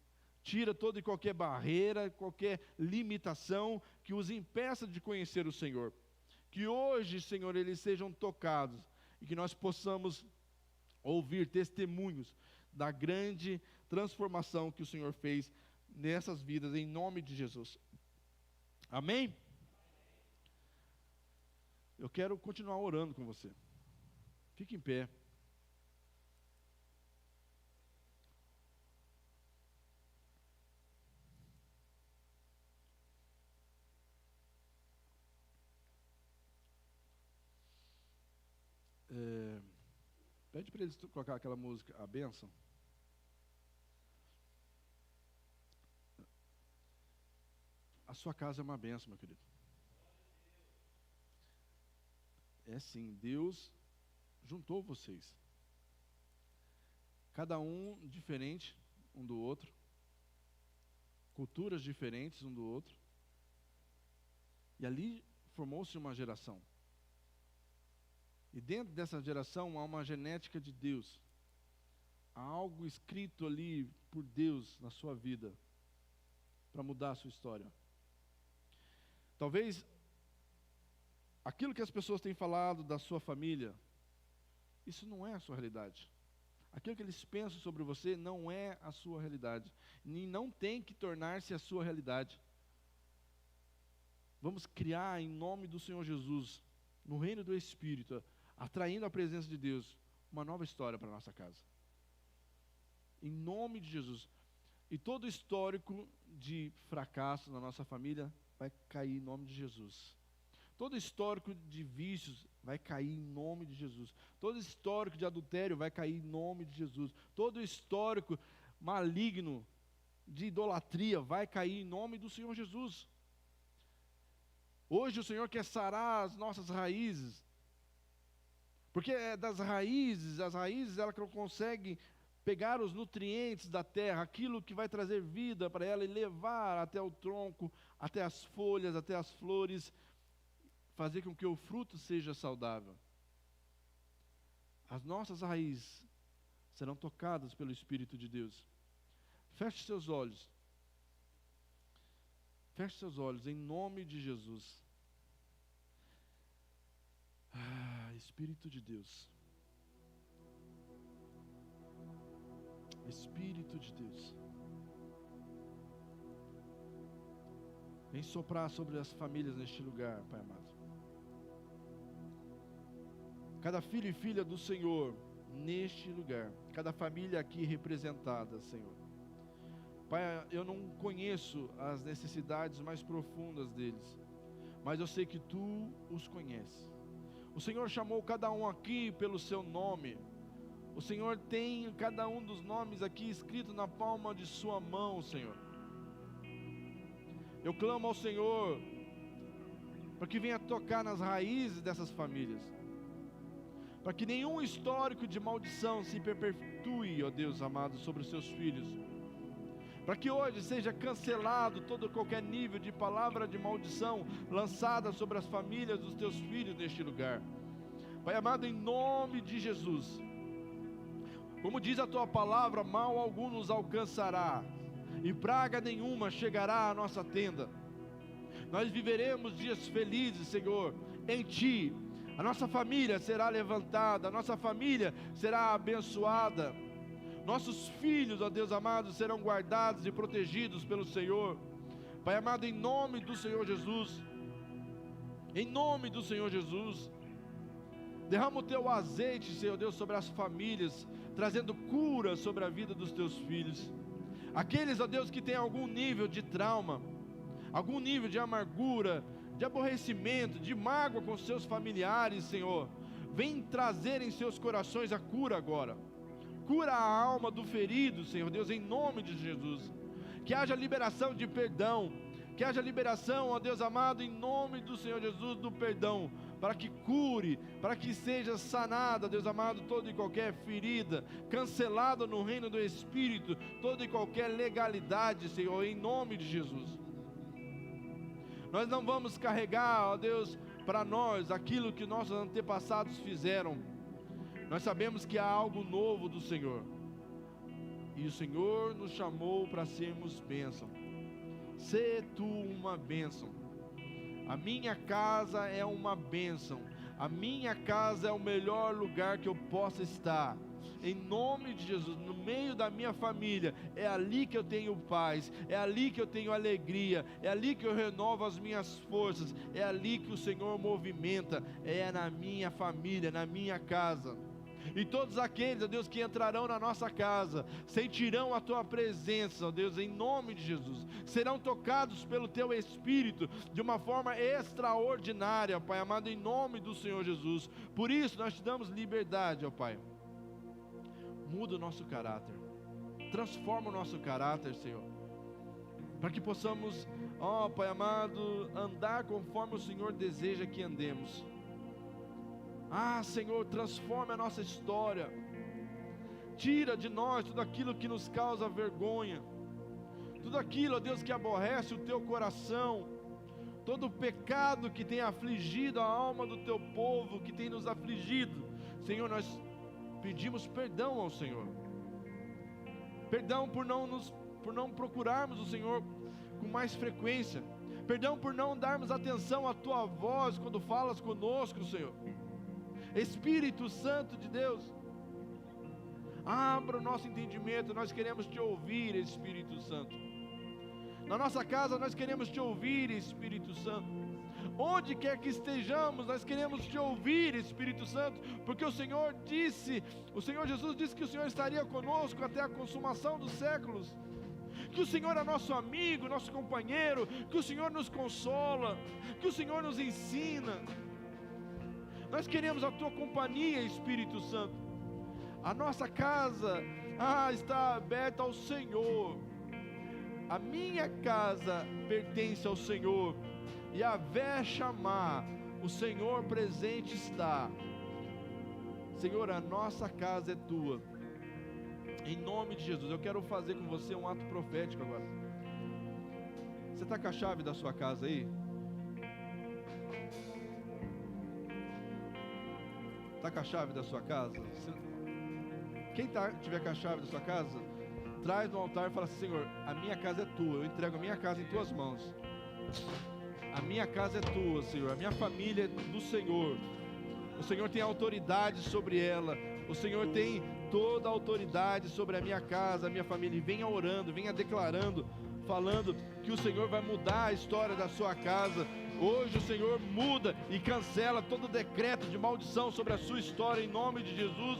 tira toda e qualquer barreira, qualquer limitação que os impeça de conhecer o Senhor. Que hoje, Senhor, eles sejam tocados e que nós possamos ouvir testemunhos da grande transformação que o Senhor fez nessas vidas, em nome de Jesus. Amém? Eu quero continuar orando com você. Fique em pé. Pede para eles colocar aquela música, A Bênção. A sua casa é uma bênção, meu querido. É sim, Deus juntou vocês. Cada um diferente um do outro. Culturas diferentes um do outro. E ali formou-se uma geração. E dentro dessa geração há uma genética de Deus. Há algo escrito ali por Deus na sua vida para mudar a sua história. Talvez aquilo que as pessoas têm falado da sua família, isso não é a sua realidade. Aquilo que eles pensam sobre você não é a sua realidade. E não tem que tornar-se a sua realidade. Vamos criar em nome do Senhor Jesus, no reino do Espírito, atraindo a presença de Deus, uma nova história para a nossa casa. Em nome de Jesus. E todo histórico de fracasso na nossa família vai cair em nome de Jesus. Todo histórico de vícios vai cair em nome de Jesus. Todo histórico de adultério vai cair em nome de Jesus. Todo histórico maligno de idolatria vai cair em nome do Senhor Jesus. Hoje o Senhor quer sarar as nossas raízes. Porque é das raízes, as raízes elas conseguem pegar os nutrientes da terra, aquilo que vai trazer vida para ela e levar até o tronco, até as folhas, até as flores, fazer com que o fruto seja saudável. As nossas raízes serão tocadas pelo Espírito de Deus. Feche seus olhos. Feche seus olhos em nome de Jesus. Espírito de Deus. Espírito de Deus. Vem soprar sobre as famílias neste lugar, Pai amado. Cada filho e filha do Senhor neste lugar. Cada família aqui representada, Senhor. Pai, eu não conheço as necessidades mais profundas deles, mas eu sei que Tu os conheces. O Senhor chamou cada um aqui pelo seu nome. O Senhor tem cada um dos nomes aqui escrito na palma de sua mão, Senhor. Eu clamo ao Senhor para que venha tocar nas raízes dessas famílias, para que nenhum histórico de maldição se perpetue, ó Deus amado, sobre os seus filhos, para que hoje seja cancelado todo qualquer nível de palavra de maldição lançada sobre as famílias dos teus filhos neste lugar. Pai amado, em nome de Jesus, como diz a tua palavra, mal algum nos alcançará, e praga nenhuma chegará à nossa tenda. Nós viveremos dias felizes, Senhor, em Ti. A nossa família será levantada, a nossa família será abençoada. Nossos filhos, ó Deus amado, serão guardados e protegidos pelo Senhor. Pai amado, em nome do Senhor Jesus, em nome do Senhor Jesus, derrama o Teu azeite, Senhor Deus, sobre as famílias, trazendo cura sobre a vida dos Teus filhos. Aqueles, ó Deus, que têm algum nível de trauma, algum nível de amargura, de aborrecimento, de mágoa com seus familiares, Senhor, vem trazer em seus corações a cura agora. Cura a alma do ferido, Senhor Deus, em nome de Jesus. Que haja liberação de perdão, que haja liberação, ó Deus amado, em nome do Senhor Jesus, do perdão, para que cure, para que seja sanada, Deus amado, toda e qualquer ferida, cancelada no reino do Espírito, toda e qualquer legalidade, Senhor, em nome de Jesus. Nós não vamos carregar, ó Deus, para nós aquilo que nossos antepassados fizeram. Nós sabemos que há algo novo do Senhor, e o Senhor nos chamou para sermos bênção. Sê Tu uma bênção. A minha casa é uma bênção. A minha casa é o melhor lugar que eu possa estar. em nome de Jesus, no meio da minha família, é ali que eu tenho paz, é ali que eu tenho alegria, é ali que eu renovo as minhas forças, é ali que o Senhor movimenta, é na minha família, na minha casa. E todos aqueles, ó Deus, que entrarão na nossa casa, sentirão a Tua presença, ó Deus, em nome de Jesus, serão tocados pelo Teu Espírito, de uma forma extraordinária, Pai amado, em nome do Senhor Jesus. Por isso nós Te damos liberdade, ó Pai. Muda o nosso caráter, transforma o nosso caráter, Senhor, para que possamos, ó Pai amado, andar conforme o Senhor deseja que andemos. Senhor, transforma a nossa história, tira de nós tudo aquilo que nos causa vergonha, tudo aquilo, ó Deus, que aborrece o Teu coração, todo o pecado que tem afligido a alma do Teu povo, que tem nos afligido. Senhor, nós pedimos perdão ao Senhor, perdão por não procurarmos o Senhor com mais frequência, perdão por não darmos atenção à Tua voz quando falas conosco, Senhor. Espírito Santo de Deus, abra o nosso entendimento, nós queremos Te ouvir, Espírito Santo. Na nossa casa nós queremos Te ouvir, Espírito Santo. Onde quer que estejamos, nós queremos Te ouvir, Espírito Santo, porque o Senhor Jesus disse que o Senhor estaria conosco até a consumação dos séculos, que o Senhor é nosso amigo, nosso companheiro, que o Senhor nos consola, que o Senhor nos ensina. Nós queremos a Tua companhia, Espírito Santo. A nossa casa está aberta ao Senhor. A minha casa pertence ao Senhor. E Yahvé chamar, o Senhor presente está. Senhor, a nossa casa é Tua. Em nome de Jesus, eu quero fazer com você um ato profético agora. Você está com a chave da sua casa aí? Está com a chave da sua casa? Quem tiver com a chave da sua casa, traz no altar e fala assim: Senhor, a minha casa é Tua, eu entrego a minha casa em Tuas mãos. A minha casa é Tua, Senhor, a minha família é do Senhor. O Senhor tem autoridade sobre ela, o Senhor tem toda a autoridade sobre a minha casa, a minha família. E venha orando, venha declarando, falando que o Senhor vai mudar a história da sua casa. Hoje o Senhor muda e cancela todo decreto de maldição sobre a sua história, em nome de Jesus.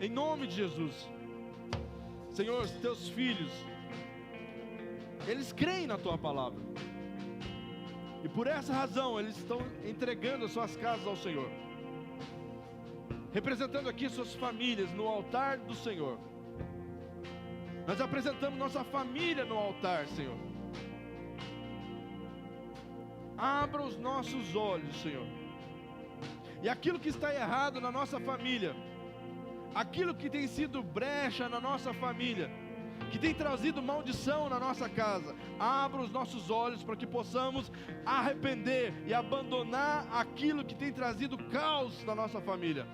Em nome de Jesus. Senhor, os Teus filhos, eles creem na Tua palavra, e por essa razão eles estão entregando as suas casas ao Senhor, representando aqui suas famílias no altar do Senhor. Nós apresentamos nossa família no altar, Senhor. Abra os nossos olhos, Senhor, e aquilo que está errado na nossa família, aquilo que tem sido brecha na nossa família, que tem trazido maldição na nossa casa, abra os nossos olhos para que possamos arrepender e abandonar aquilo que tem trazido caos na nossa família,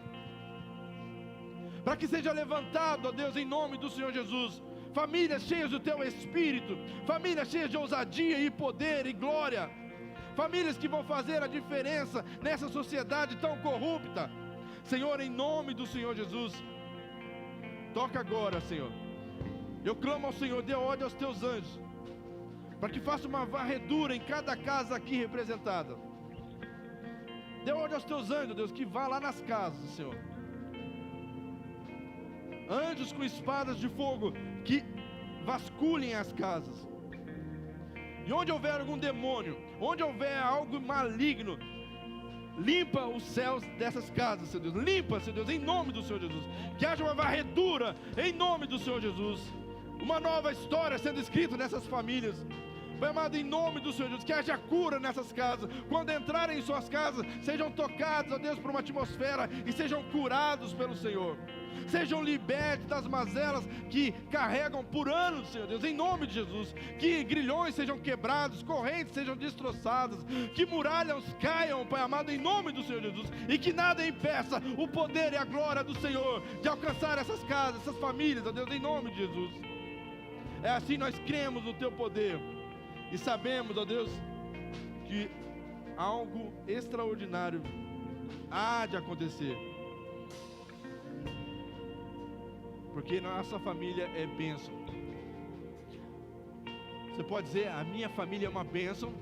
para que seja levantado, ó Deus, em nome do Senhor Jesus, famílias cheias do Teu Espírito, famílias cheias de ousadia e poder e glória, famílias que vão fazer a diferença nessa sociedade tão corrupta. Senhor, em nome do Senhor Jesus, toca agora, Senhor. Eu clamo ao Senhor, dê ordem aos Teus anjos, para que faça uma varredura em cada casa aqui representada. Dê ordem aos Teus anjos, Deus, que vá lá nas casas, Senhor. Anjos com espadas de fogo, que vasculhem as casas. E onde houver algum demônio, onde houver algo maligno, limpa os céus dessas casas, Senhor Deus. Limpa, Senhor Deus, em nome do Senhor Jesus. Que haja uma varredura, em nome do Senhor Jesus. Uma nova história sendo escrita nessas famílias. Pai amado, em nome do Senhor Jesus, que haja cura nessas casas. Quando entrarem em suas casas, sejam tocados, ó Deus, por uma atmosfera e sejam curados pelo Senhor. Sejam libertos das mazelas que carregam por anos, Senhor Deus, em nome de Jesus. Que grilhões sejam quebrados, correntes sejam destroçadas, que muralhas caiam, Pai amado, em nome do Senhor Jesus. E que nada impeça o poder e a glória do Senhor de alcançar essas casas, essas famílias, ó Deus, em nome de Jesus. É assim, nós cremos no Teu poder e sabemos, ó Deus, que algo extraordinário há de acontecer. porque nossa família é bênção. Você pode dizer: a minha família é uma bênção,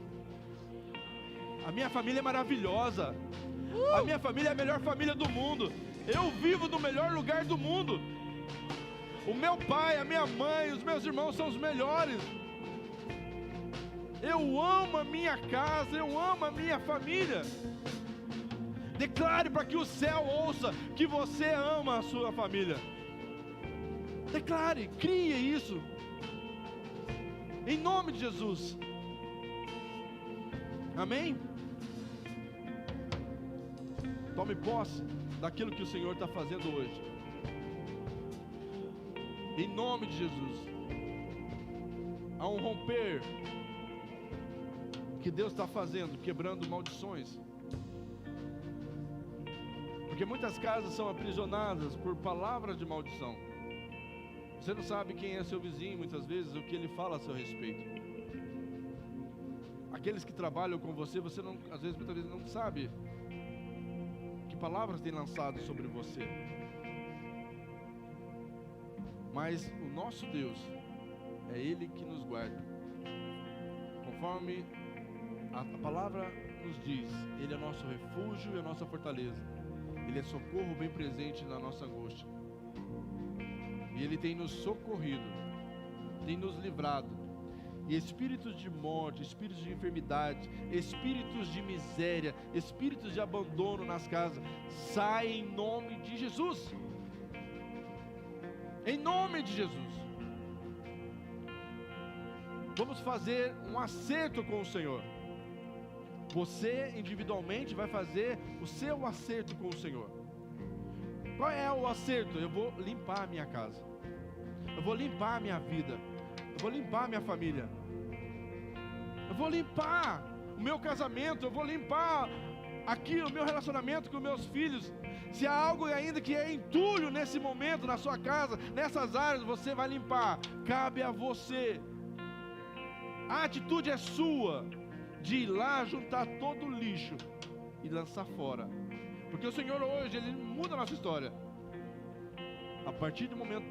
a minha família é maravilhosa, a minha família é a melhor família do mundo, eu vivo no melhor lugar do mundo, o meu pai, a minha mãe, os meus irmãos são os melhores, eu amo a minha casa, eu amo a minha família. Declare para que o céu ouça que você ama a sua família. Declare, crie isso, em nome de Jesus. Amém? Tome posse daquilo que o Senhor está fazendo hoje, em nome de Jesus. Há um romper que Deus está fazendo, quebrando maldições, porque muitas casas são aprisionadas por palavras de maldição. Você não sabe quem é seu vizinho, muitas vezes, o que ele fala a seu respeito. Aqueles que trabalham com você, você não, às vezes, muitas vezes não sabe que palavras tem lançado sobre você. Mas o nosso Deus, é Ele que nos guarda. Conforme a palavra nos diz, Ele é nosso refúgio e a nossa fortaleza. Ele é socorro bem presente na nossa angústia. E Ele tem nos socorrido, tem nos livrado. E espíritos de morte, espíritos de enfermidade, espíritos de miséria, espíritos de abandono nas casas, saem em nome de Jesus. Em nome de Jesus. Vamos fazer um acerto com o Senhor. Você individualmente vai fazer o seu acerto com o Senhor. Qual é o acerto? Eu vou limpar a minha casa, eu vou limpar a minha vida, eu vou limpar a minha família, eu vou limpar o meu casamento, eu vou limpar aqui o meu relacionamento com meus filhos. Se há algo ainda que é entulho nesse momento na sua casa, nessas áreas, você vai limpar. Cabe a você. A atitude é sua, de ir lá juntar todo o lixo e lançar fora, porque o Senhor hoje, Ele muda a nossa história. A partir do momento